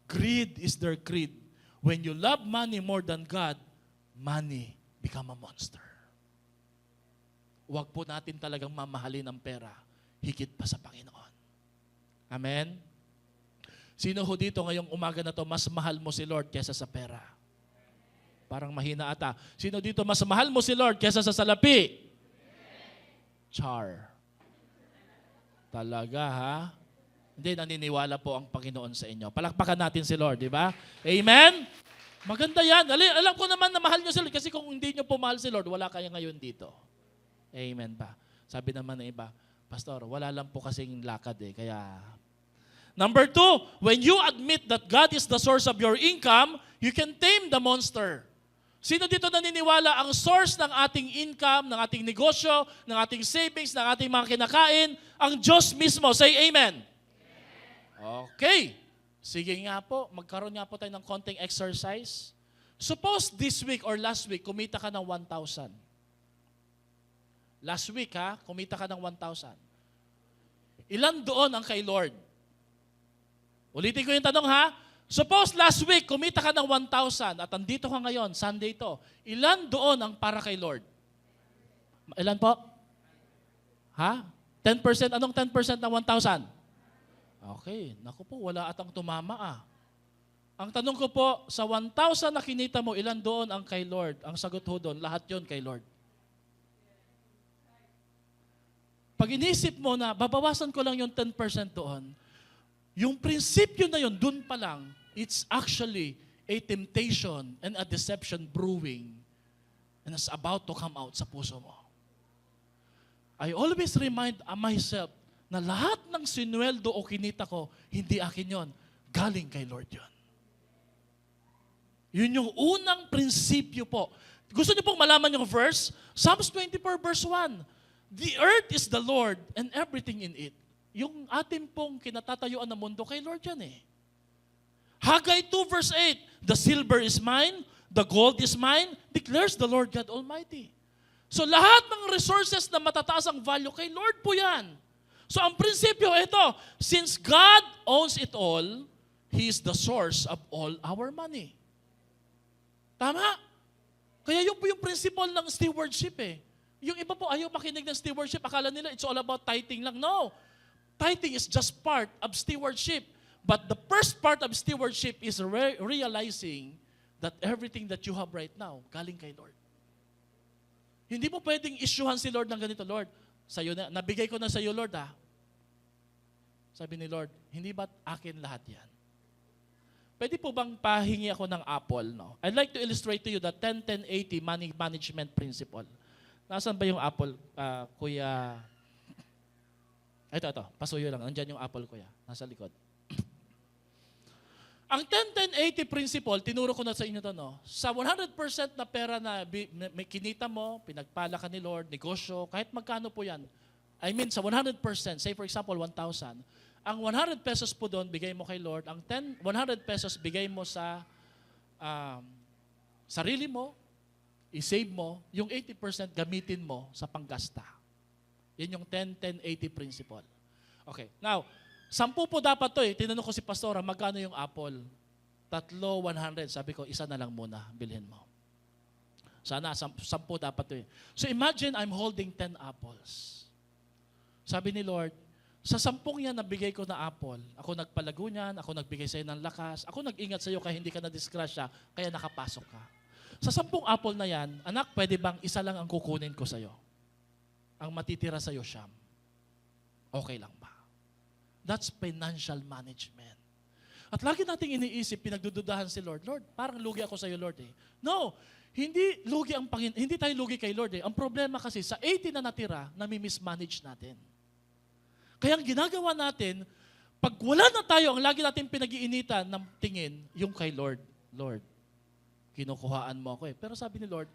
Greed is their creed. When you love money more than God, money become a monster. Huwag po natin talagang mamahalin ang pera higit pa sa Panginoon. Amen? Sino ho dito ngayong umaga na to, mas mahal mo si Lord kesa sa pera? Parang mahina ata. Sino dito mas mahal mo si Lord kesa sa salapi? Char. Talaga ha? Hindi, naniniwala po ang Panginoon sa inyo. Palakpakan natin si Lord, di ba? Amen? Maganda yan. Alam ko naman na mahal nyo si Lord kasi kung hindi nyo po mahal si Lord, wala kayo ngayon dito. Amen pa. Sabi naman ng iba, Pastor, wala lang po kasing lakad eh. Kaya, number 2, when you admit that God is the source of your income, you can tame the monster. Sino dito naniniwala ang source ng ating income, ng ating negosyo, ng ating savings, ng ating mga kinakain, ang Diyos mismo? Say amen. Okay. Sige nga po, magkaroon nga po tayo ng konting exercise. Suppose this week or last week, kumita ka ng 1,000. Last week ha, kumita ka ng 1,000. Ilan doon ang kay Lord? Ulitin ko yung tanong ha. Suppose last week, kumita ka ng 1,000 at andito ka ngayon, Sunday to. Ilan doon ang para kay Lord? Ilan po? Ha? 10%? Anong 10% ng 1,000? Okay. Naku po, wala atang tumama ah. Ang tanong ko po, sa 1,000 na kinita mo, ilan doon ang kay Lord? Ang sagot ho doon, lahat yon kay Lord. Pag inisip mo na, babawasan ko lang yung 10% doon, yung prinsipyo na yun, doon pa lang, it's actually a temptation and a deception brewing and it's about to come out sa puso mo. I always remind myself na lahat ng sinweldo o kinita ko, hindi akin yon. galing kay Lord yun. Yun yung unang prinsipyo po. Gusto niyo pong malaman yung verse? Psalms 24 verse 1. The earth is the Lord and everything in it. Yung ating pong kinatatayuan ng mundo, kay Lord yan eh. Haggai 2 verse 8. The silver is mine, the gold is mine, declares the Lord God Almighty. So lahat ng resources na matataas ang value, kay Lord po yan. So ang prinsipyo, ito, since God owns it all, He is the source of all our money. Tama? Kaya yun po yung principle ng stewardship eh. Yung iba po ayaw makinig ng stewardship, akala nila it's all about tithing lang. No. Tithing is just part of stewardship. But the first part of stewardship is realizing that everything that you have right now, galing kay Lord. Hindi mo pwedeng isyuhan si Lord ng ganito, Lord, sa'yo na, nabigay ko na sa iyo, Lord, ha? Sabi ni Lord, hindi ba't akin lahat yan? Pwede po bang pahingi ako ng apple? No? I'd like to illustrate to you the 10-10-80 money management principle. Nasaan ba yung apple, Kuya? Ito, pasuyo lang. Nandyan yung apple, Kuya. Nasa likod. Ang 10-10-80 principle, tinuro ko na sa inyo ito, no? Sa 100% na pera na may kinita mo, pinagpala ka ni Lord, negosyo, kahit magkano po yan. I mean, sa 100%, say for example, 1,000, ang 100 pesos po doon, bigay mo kay Lord. Ang 100 pesos, bigay mo sa sarili mo, i-save mo, yung 80% gamitin mo sa panggasta. Yan yung 10-10-80 principle. Okay, now, 10 po dapat to eh. Tinanong ko si Pastora, magkano yung apple? 3, 100. Sabi ko, isa na lang muna, bilhin mo. Sana 10 dapat to eh. So imagine I'm holding 10 apples. Sabi ni Lord, sa 10 yan nabigay ko na apple, ako nagpalago niyan, ako nagbigay sa'yo ng lakas, ako nag-ingat sa'yo kaya hindi ka na-disgrasya, kaya nakapasok ka. Sa 10 apple na yan, anak, pwede bang isa lang ang kukunin ko sa'yo? Ang matitira sa'yo, siyam. Okay lang ba? That's financial management. At lagi nating iniisip, pinagdududahan si Lord, Lord, parang lugi ako sa'yo, Lord eh. No, hindi lugi ang hindi tayo lugi kay Lord eh. Ang problema kasi sa 80 na natira, nami-mismanage natin. Kaya ang ginagawa natin, pag wala na tayo, ang lagi natin pinag-iinitan ng tingin, yung kay Lord. Lord, kinukuhaan mo ako eh. Pero sabi ni Lord,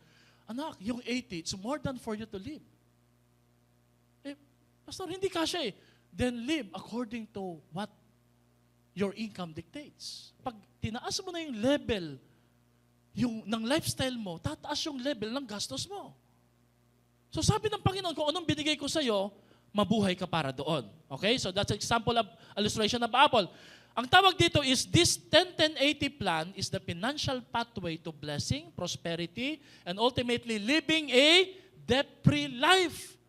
anak, yung 80, it's more than for you to live. Eh, Pastor, hindi kasya eh. Then live according to what your income dictates. Pag tinaas mo na yung level ng lifestyle mo, tataas yung level ng gastos mo. So sabi ng Panginoon, kung anong binigay ko sa'yo, mabuhay ka para doon. Okay? So that's an example of illustration of apple. Ang tawag dito is this 10-10-80 plan is the financial pathway to blessing, prosperity, and ultimately living a debt-free life.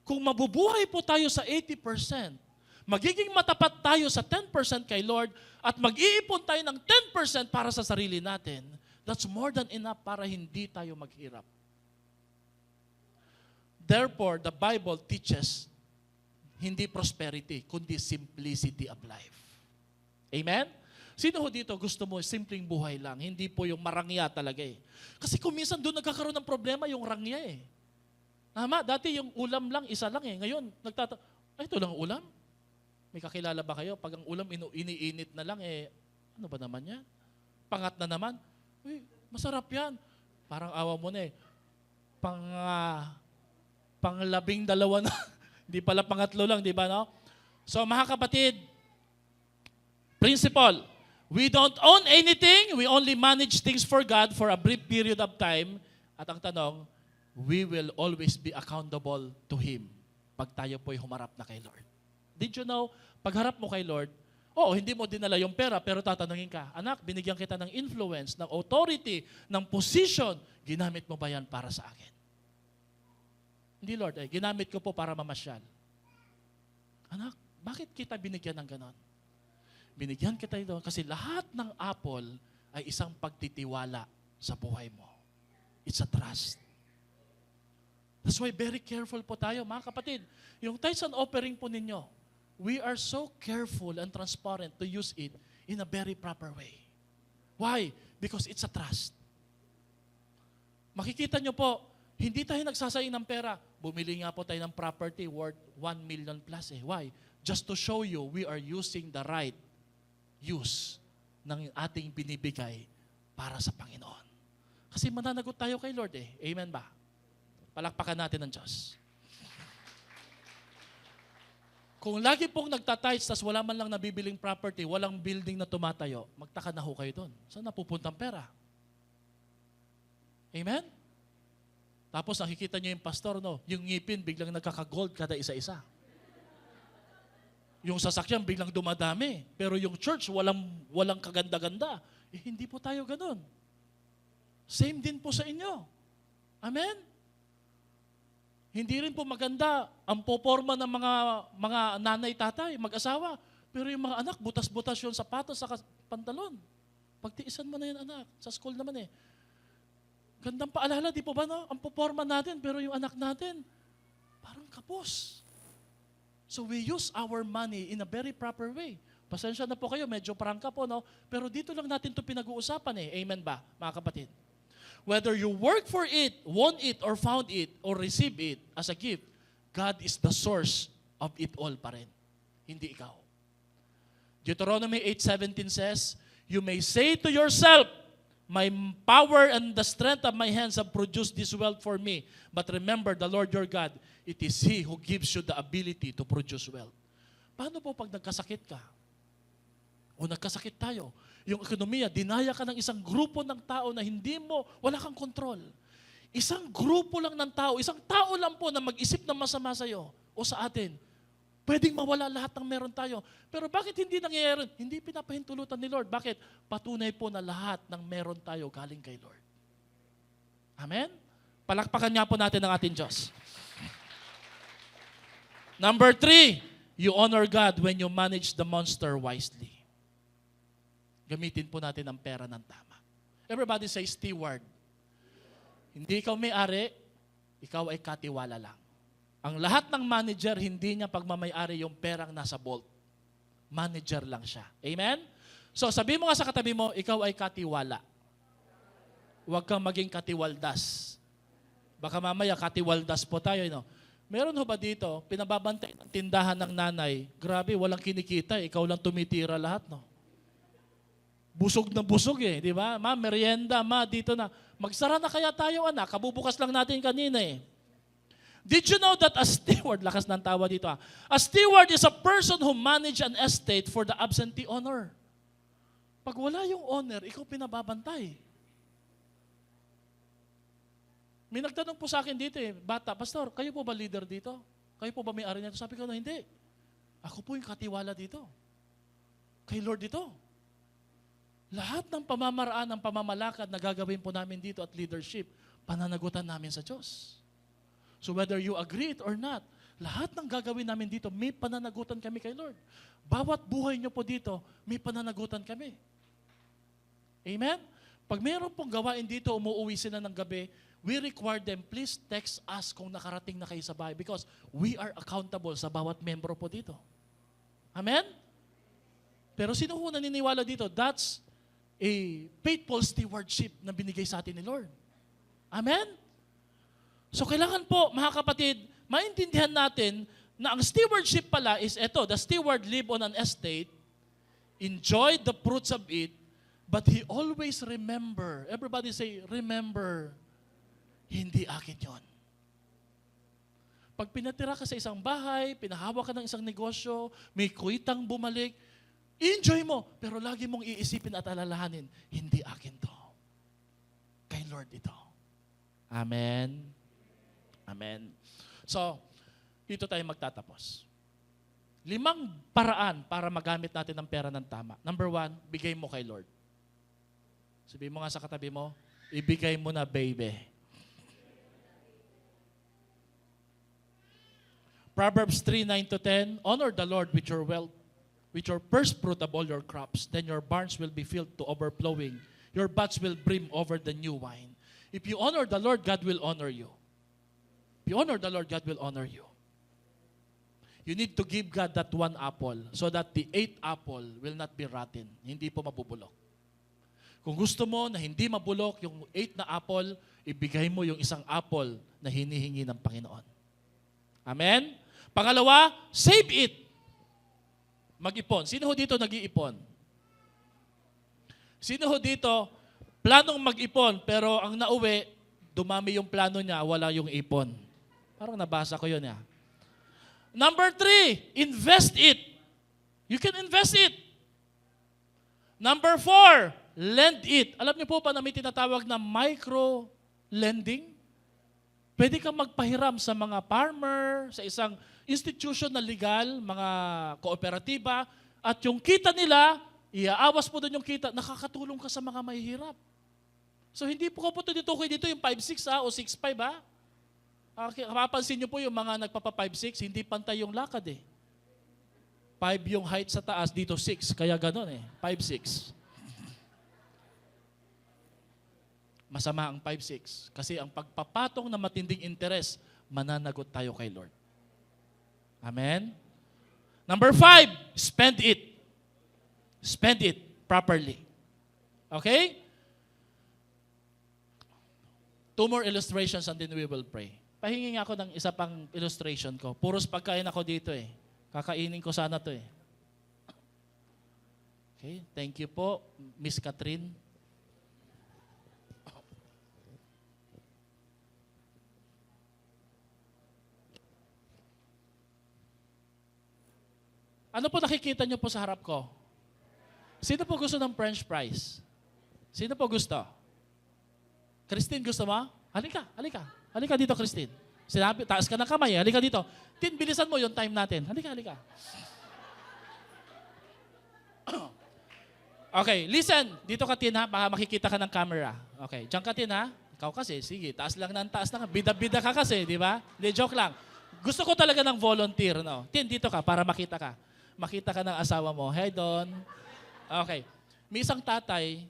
Kung mabubuhay po tayo sa 80%, magiging matapat tayo sa 10% kay Lord, at mag-iipon tayo ng 10% para sa sarili natin, that's more than enough para hindi tayo maghirap. Therefore, the Bible teaches hindi prosperity, kundi simplicity of life. Amen? Sino ho dito gusto mo simpleng buhay lang? Hindi po yung marangya talaga eh. Kasi kung minsan doon nagkakaroon ng problema yung rangya eh. Tama, dati yung ulam lang, isa lang eh. Ngayon, ay ito lang ulam? May kakilala ba kayo? Pag ang ulam iniinit na lang eh, ano ba naman yan? Pangat na naman. Uy, masarap yan. Parang awa mo na eh. Pang-12 na. Hindi pala pangatlo lang, di ba, no? So, mga kapatid, principle, we don't own anything, we only manage things for God for a brief period of time. At ang tanong, we will always be accountable to Him pag tayo po'y humarap na kay Lord. Did you know, pag harap mo kay Lord, hindi mo dinala yung pera, pero tatanungin ka, anak, binigyan kita ng influence, ng authority, ng position, ginamit mo ba yan para sa akin? Hindi, Lord, ginamit ko po para mamasyal. Anak, bakit kita binigyan ng ganon? Binigyan kita ito kasi lahat ng apple ay isang pagtitiwala sa buhay mo. It's a trust. That's why very careful po tayo, mga kapatid. Yung tithes and offering po ninyo, we are so careful and transparent to use it in a very proper way. Why? Because it's a trust. Makikita nyo po, hindi tayo nagsasayang ng pera. Bumili nga po tayo ng property worth 1 million plus eh. Why? Just to show you we are using the right use ng ating binibigay para sa Panginoon. Kasi mananagot tayo kay Lord eh. Amen ba? Palakpakan natin ang Diyos. Kung lagi pong nagtatides tas wala man lang nabibiling property, walang building na tumatayo, magtaka na ho kayo doon. Saan napupunta ang pera? Amen? Tapos nakikita niyo yung pastor, no? Yung ngipin biglang nagkaka-gold kada isa-isa. Yung sasakyan biglang dumadami. Pero yung church walang kaganda-ganda. Eh, hindi po tayo ganun. Same din po sa inyo. Amen? Hindi rin po maganda ang poporma ng mga nanay-tatay, mag-asawa. Pero yung mga anak, butas-butas yung sapatos sa pantalon. Pagtiisan mo na yan, anak. Sa school naman eh. Gandang paalala, di po ba, no? Ang poporma natin, pero yung anak natin, parang kapos. So we use our money in a very proper way. Pasensya na po kayo, medyo prangka po, no? Pero dito lang natin ito pinag-uusapan eh. Amen ba, mga kapatid? Whether you work for it, won it, or found it, or receive it as a gift, God is the source of it all pa rin. Hindi ikaw. Deuteronomy 8:17 says, "You may say to yourself, my power and the strength of my hands have produced this wealth for me. But remember, the Lord your God, it is He who gives you the ability to produce wealth." Paano po pag nagkasakit ka? O nagkasakit tayo? Yung ekonomiya, dinaya ka ng isang grupo ng tao na wala kang kontrol. Isang grupo lang ng tao, isang tao lang po na mag-isip ng masama sa'yo o sa atin. Pwedeng mawala lahat ng meron tayo. Pero bakit hindi nangyayari? Hindi pinapahintulutan ni Lord. Bakit? Patunay po na lahat ng meron tayo galing kay Lord. Amen? Palakpakan nga po natin ang ating Diyos. Number 3, you honor God when you manage the monster wisely. Gamitin po natin ang pera ng tama. Everybody say steward. Hindi ikaw may-ari, ikaw ay katiwala lang. Ang lahat ng manager, hindi niya pagmamay-ari yung perang nasa vault. Manager lang siya. Amen? So sabi mo nga sa katabi mo, ikaw ay katiwala. Huwag kang maging katiwaldas. Baka mamaya katiwaldas po tayo. No? Meron ho ba dito, pinababantay ng tindahan ng nanay, grabe, walang kinikita, ikaw lang tumitira lahat, no? Busog na busog eh, di ba? Ma, merienda, ma, dito na. Magsara na kaya tayo, anak. Kabubukas lang natin kanina eh. Did you know that a steward, lakas ng tawa dito ah. A steward is a person who manage an estate for the absentee owner. Pag wala yung owner, ikaw pinababantay. May nagtanong po sa akin dito eh, bata, pastor, kayo po ba leader dito? Kayo po ba may-ari nito? Sabi ko na hindi. Ako po yung katiwala dito. Kay Lord dito. Lahat ng pamamaraan, ng pamamalakad na gagawin po namin dito at leadership, pananagutan namin sa Diyos. So whether you agree it or not, lahat ng gagawin namin dito, may pananagutan kami kay Lord. Bawat buhay nyo po dito, may pananagutan kami. Amen? Pag mayroon pong gawain dito, umuwi sila ng gabi, we require them, please text us kung nakarating na kayo sa bahay because we are accountable sa bawat membro po dito. Amen? Pero sino ho naniniwala dito? That's a faithful stewardship na binigay sa atin ni Lord. Amen? So kailangan po, mga kapatid, maintindihan natin na ang stewardship pala is eto, the steward live on an estate, enjoy the fruits of it, but he always remember. Everybody say, remember, hindi akin yon. Pag pinatira ka sa isang bahay, pinahawak ka ng isang negosyo, may kuitang bumalik, enjoy mo, pero lagi mong iisipin at alalahanin, hindi akin to. Kay Lord ito. Amen. Amen. So, dito tayo magtatapos. 5 paraan para magamit natin ang pera ng tama. Number 1, bigay mo kay Lord. Sabihin mo nga sa katabi mo, ibigay mo na, baby. Proverbs 3:9-10, honor the Lord with your wealth, with your first fruit of all your crops. Then your barns will be filled to overflowing. Your vats will brim over the new wine. If you honor the Lord, God will honor you. If you honor the Lord, God will honor you. You need to give God that 1 apple so that the 8th apple will not be rotten. Hindi po mabubulok. Kung gusto mo na hindi mabulok yung 8 na apple, ibigay mo yung isang apple na hinihingi ng Panginoon. Amen? Pangalawa, save it. Mag-ipon. Sino ho dito nag-iipon? Sino ho dito, planong mag-ipon, pero ang nauwi, dumami yung plano niya, wala yung ipon. Parang nabasa ko yun. Ya. Number 3, invest it. You can invest it. Number 4, lend it. Alam niyo po ba na may tinatawag na micro-lending? Pwede kang magpahiram sa mga farmer, sa isang institution na legal, mga kooperatiba, at yung kita nila, iaawas mo doon yung kita, nakakatulong ka sa mga mahihirap. So hindi po ko po dito yung 5'6" o 6'5" ha. Mapapansin niyo po yung mga nagpapa 5'6", hindi pantay yung lakad eh. 5 yung height sa taas, dito 6, kaya ganun eh, 5'6". Masama ang 5'6", kasi ang pagpapatong na matinding interes, mananagot tayo kay Lord. Amen? Number 5, spend it. Spend it properly. Okay? 2 more illustrations and then we will pray. Pahingin ako ng isa pang illustration ko. Puros pagkain ako dito eh. Kakainin ko sana to eh. Okay, thank you po, Miss Catherine. Ano po nakikita niyo po sa harap ko? Sino po gusto ng French fries? Sino po gusto? Christine, gusto mo? Halika, halika. Halika dito, Christine. Sinabi, taas ka ng kamay. Halika dito. Tin, bilisan mo yung time natin. Halika, halika. Okay, listen. Dito ka, Tin, ha? Baka makikita ka ng camera. Okay, diyan ka, Tin, ha? Ikaw kasi, sige, taas lang ng taas na. Bida-bida ka kasi, di ba? Hindi, joke lang. Gusto ko talaga ng volunteer, no? Tin, dito ka para makita ka. Makita ka ng asawa mo. Hey, Don. Okay. May isang tatay,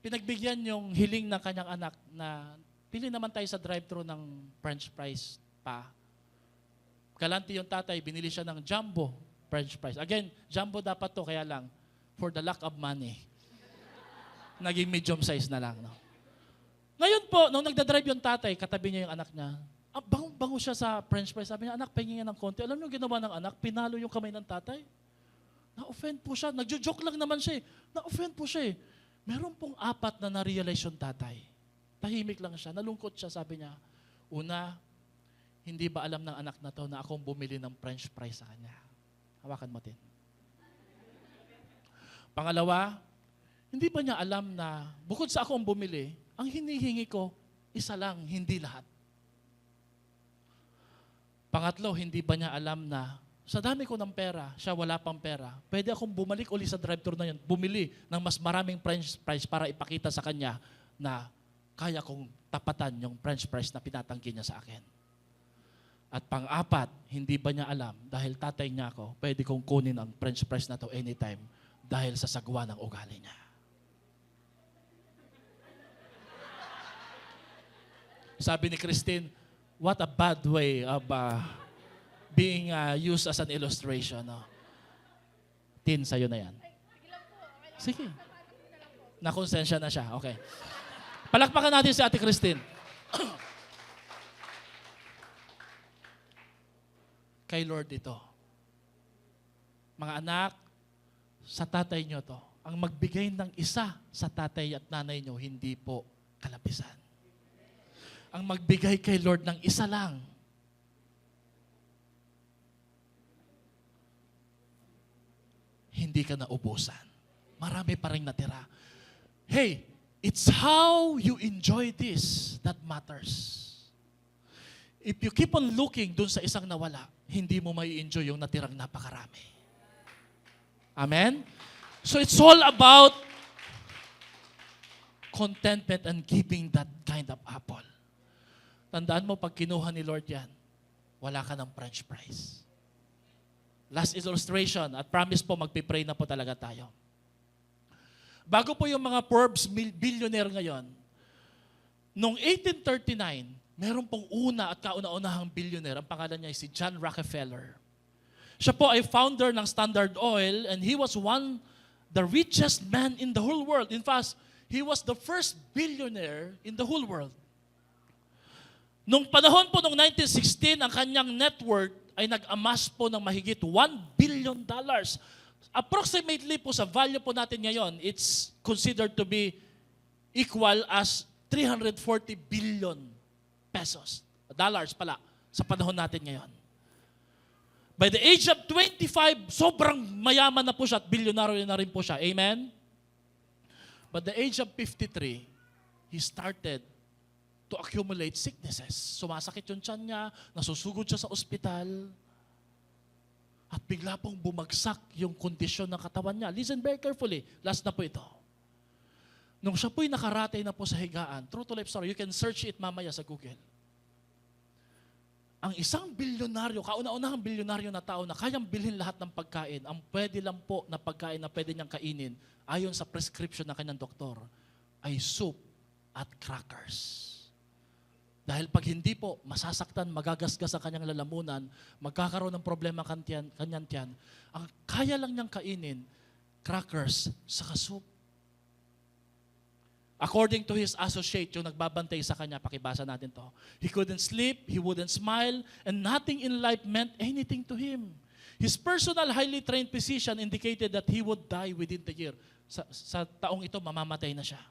pinagbigyan yung hiling ng kanyang anak na pili naman tayo sa drive-thru ng French fries pa. Galante yung tatay, binili siya ng jumbo French fries. Again, jumbo dapat to, kaya lang, for the lack of money, naging medium size na lang. No? Ngayon po, nung nagdadrive yung tatay, katabi niya yung anak niya, bango siya sa French fries. Sabi niya, anak, pahingin ng konti. Alam niyo ginawa ng anak? Pinalo yung kamay ng tatay. Na-offend po siya. Nagjo-joke lang naman siya eh. Na-offend po siya eh. Meron pong 4 na na-realize yung tatay. Tahimik lang siya. Nalungkot siya. Sabi niya, una, hindi ba alam ng anak na to na akong bumili ng French fries sa kanya? Hawakan mo, Tin. Pangalawa, hindi ba niya alam na bukod sa akong bumili, ang hinihingi ko, isa lang, hindi lahat. Pangatlo, hindi ba niya alam na sa dami ko ng pera, siya wala pang pera, pwede akong bumalik uli sa drive-thru na yun, bumili ng mas maraming French fries para ipakita sa kanya na kaya kong tapatan yung French fries na pinatanggi niya sa akin. At pang-apat, hindi ba niya alam, dahil tatay niya ako, pwede kong kunin ang French fries na to anytime dahil sa sagwa ng ugali niya. Sabi ni Christine, what a bad way of being used as an illustration. No? Tin, sa'yo na yan. Sige. Nakonsensya na siya. Okay. Palakpakan natin si Ate Christine. Kay Lord ito. Mga anak, sa tatay nyo to. Ang magbigay ng isa sa tatay at nanay nyo, hindi po kalapisan. Ang magbigay kay Lord ng isa lang, hindi ka naubusan. Marami pa rin natira. Hey, it's how you enjoy this that matters. If you keep on looking dun sa isang nawala, hindi mo mai enjoy yung natirang napakarami. Amen? So it's all about contentment and giving that kind of apple. Tandaan mo, pag kinuha ni Lord yan, wala ka ng French fries. Last illustration, at promise po, magpipray na po talaga tayo. Bago po yung mga Forbes billionaire ngayon, noong 1839, meron pong una at kauna-unahang billionaire, ang pangalan niya ay si John Rockefeller. Siya po ay founder ng Standard Oil and he was the richest man in the whole world. In fact, he was the first billionaire in the whole world. Nung panahon po noong 1916, ang kanyang net worth ay nag-amass po ng mahigit $1 billion. Approximately po sa value po natin ngayon, it's considered to be equal as 340 billion pesos. Dollars pala sa panahon natin ngayon. By the age of 25, sobrang mayaman na po siya at bilyonaryo na rin po siya. Amen? But the age of 53, he started to accumulate sicknesses. Sumasakit yung tiyan niya, nasusugod siya sa ospital, at bigla pong bumagsak yung kondisyon ng katawan niya. Listen very carefully. Last na po ito. Nung siya po'y nakaratay na po sa higaan, true to life story, you can search it mamaya sa Google. Ang isang bilyonaryo, kauna-unahang bilyonaryo na tao na kayang bilhin lahat ng pagkain, ang pwede lang po na pagkain na pwede niyang kainin, ayon sa prescription ng kanyang doktor, ay soup at crackers. Dahil pag hindi po, masasaktan, magagasgas ang kanyang lalamunan, magkakaroon ng problema kanyang tiyan, ang kaya lang niyang kainin, crackers sa soup. According to his associate, yung nagbabantay sa kanya, pakibasa natin to, he couldn't sleep, he wouldn't smile, and nothing in life meant anything to him. His personal highly trained physician indicated that he would die within the year. Sa taong ito, mamamatay na siya.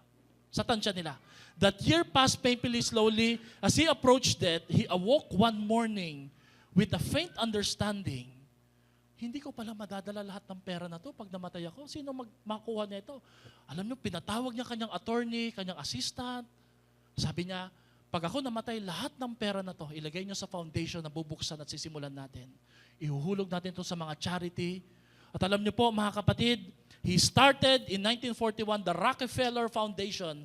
Sa tansya nila. That year passed painfully slowly. As he approached death, he awoke one morning with a faint understanding. Hindi ko pala madadala lahat ng pera na to pag namatay ako. Sino makuha niya ito? Alam niyo, pinatawag niya kanyang attorney, kanyang assistant. Sabi niya, pag ako namatay, lahat ng pera na to, ilagay niyo sa foundation na bubuksan at sisimulan natin. Ihuhulog natin to sa mga charity. At alam niyo po, mga kapatid, he started in 1941 the Rockefeller Foundation,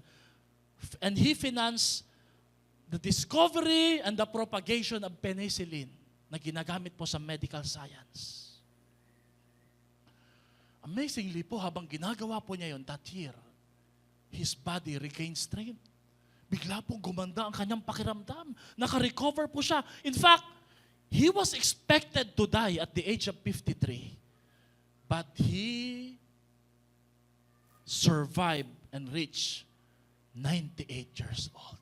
and he financed the discovery and the propagation of penicillin na ginagamit po sa medical science. Amazingly po, habang ginagawa po niya yon that year, his body regained strength. Bigla pong gumanda ang kanyang pakiramdam. Naka-recover po siya. In fact, he was expected to die at the age of 53. But he survived and reached 98 years old.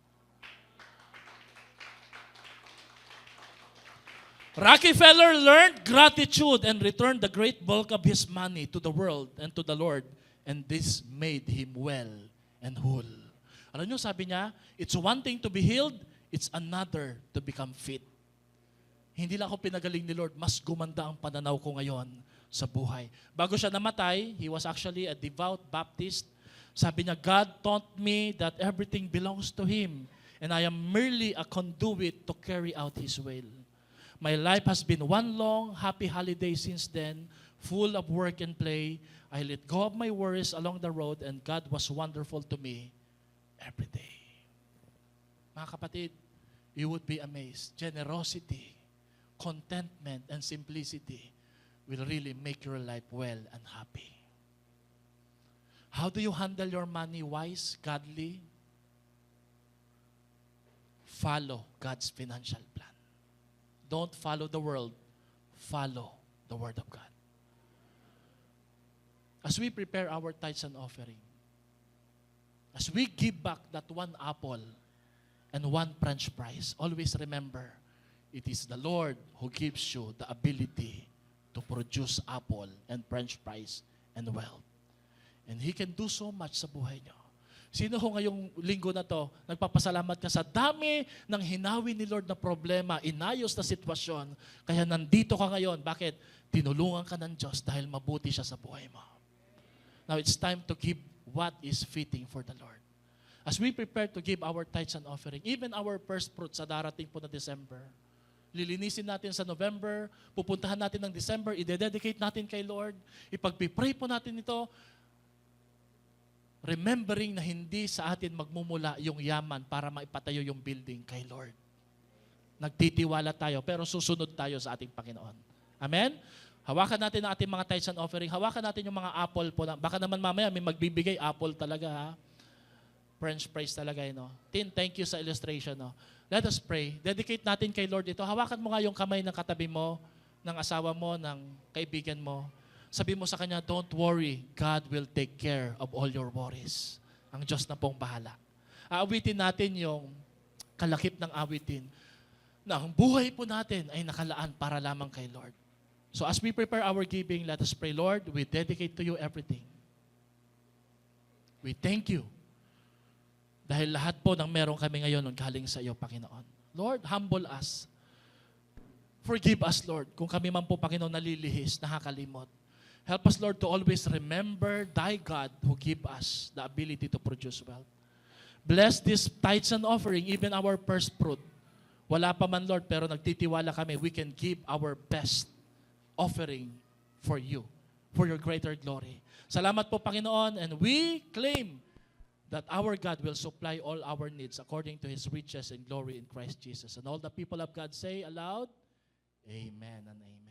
Rockefeller learned gratitude and returned the great bulk of his money to the world and to the Lord, and this made him well and whole. Alam niyo, sabi niya, it's one thing to be healed, it's another to become fit. Hindi lang ako pinagaling ni Lord, mas gumanda ang pananaw ko ngayon sa buhay. Bago siya namatay, he was actually a devout Baptist. Sabi niya, God taught me that everything belongs to Him, and I am merely a conduit to carry out His will. My life has been one long, happy holiday since then, full of work and play. I let go of my worries along the road, and God was wonderful to me every day. Mga kapatid, you would be amazed. Generosity, contentment, and simplicity will really make your life well and happy. How do you handle your money wise, godly? Follow God's financial plan. Don't follow the world. Follow the Word of God. As we prepare our tithes and offering, as we give back that one apple and one French fries, always remember, it is the Lord who gives you the ability to produce apple and French fries and wealth. And He can do so much sa buhay niyo. Sino ho ngayong linggo na to, nagpapasalamat ka sa dami ng hinawi ni Lord na problema, inayos na sitwasyon, kaya nandito ka ngayon. Bakit? Tinulungan ka ng Diyos dahil mabuti siya sa buhay mo. Now it's time to give what is fitting for the Lord. As we prepare to give our tithes and offering, even our first fruits sa darating po na December, lilinisin natin sa November, pupuntahan natin ng December, i-dedicate natin kay Lord, ipag-pray po natin ito, remembering na hindi sa atin magmumula yung yaman para maipatayo yung building kay Lord. Nagtitiwala tayo, pero susunod tayo sa ating Panginoon. Amen? Hawakan natin ang ating mga tithes and offering. Hawakan natin yung mga apple po. Baka naman mamaya may magbibigay apple talaga, ha? French fries talaga, no? Tin, thank you sa illustration, no? Let us pray. Dedicate natin kay Lord ito. Hawakan mo nga yung kamay ng katabi mo, ng asawa mo, ng kaibigan mo. Sabi mo sa kanya, don't worry, God will take care of all your worries. Ang Diyos na pong bahala. Aawitin natin yung kalakip ng awitin na ang buhay po natin ay nakalaan para lamang kay Lord. So as we prepare our giving, let us pray, Lord, we dedicate to you everything. We thank you. Dahil lahat po ng meron kami ngayon galing sa iyo, Panginoon. Lord, humble us. Forgive us, Lord, kung kami man po, Panginoon, nalilihis, nakakalimot. Help us, Lord, to always remember thy God who give us the ability to produce wealth. Bless this tithes and offering, even our first fruit. Wala pa man, Lord, pero nagtitiwala kami, we can give our best offering for you, for your greater glory. Salamat po, Panginoon, and we claim that our God will supply all our needs according to His riches and glory in Christ Jesus. And all the people of God say aloud, Amen and Amen.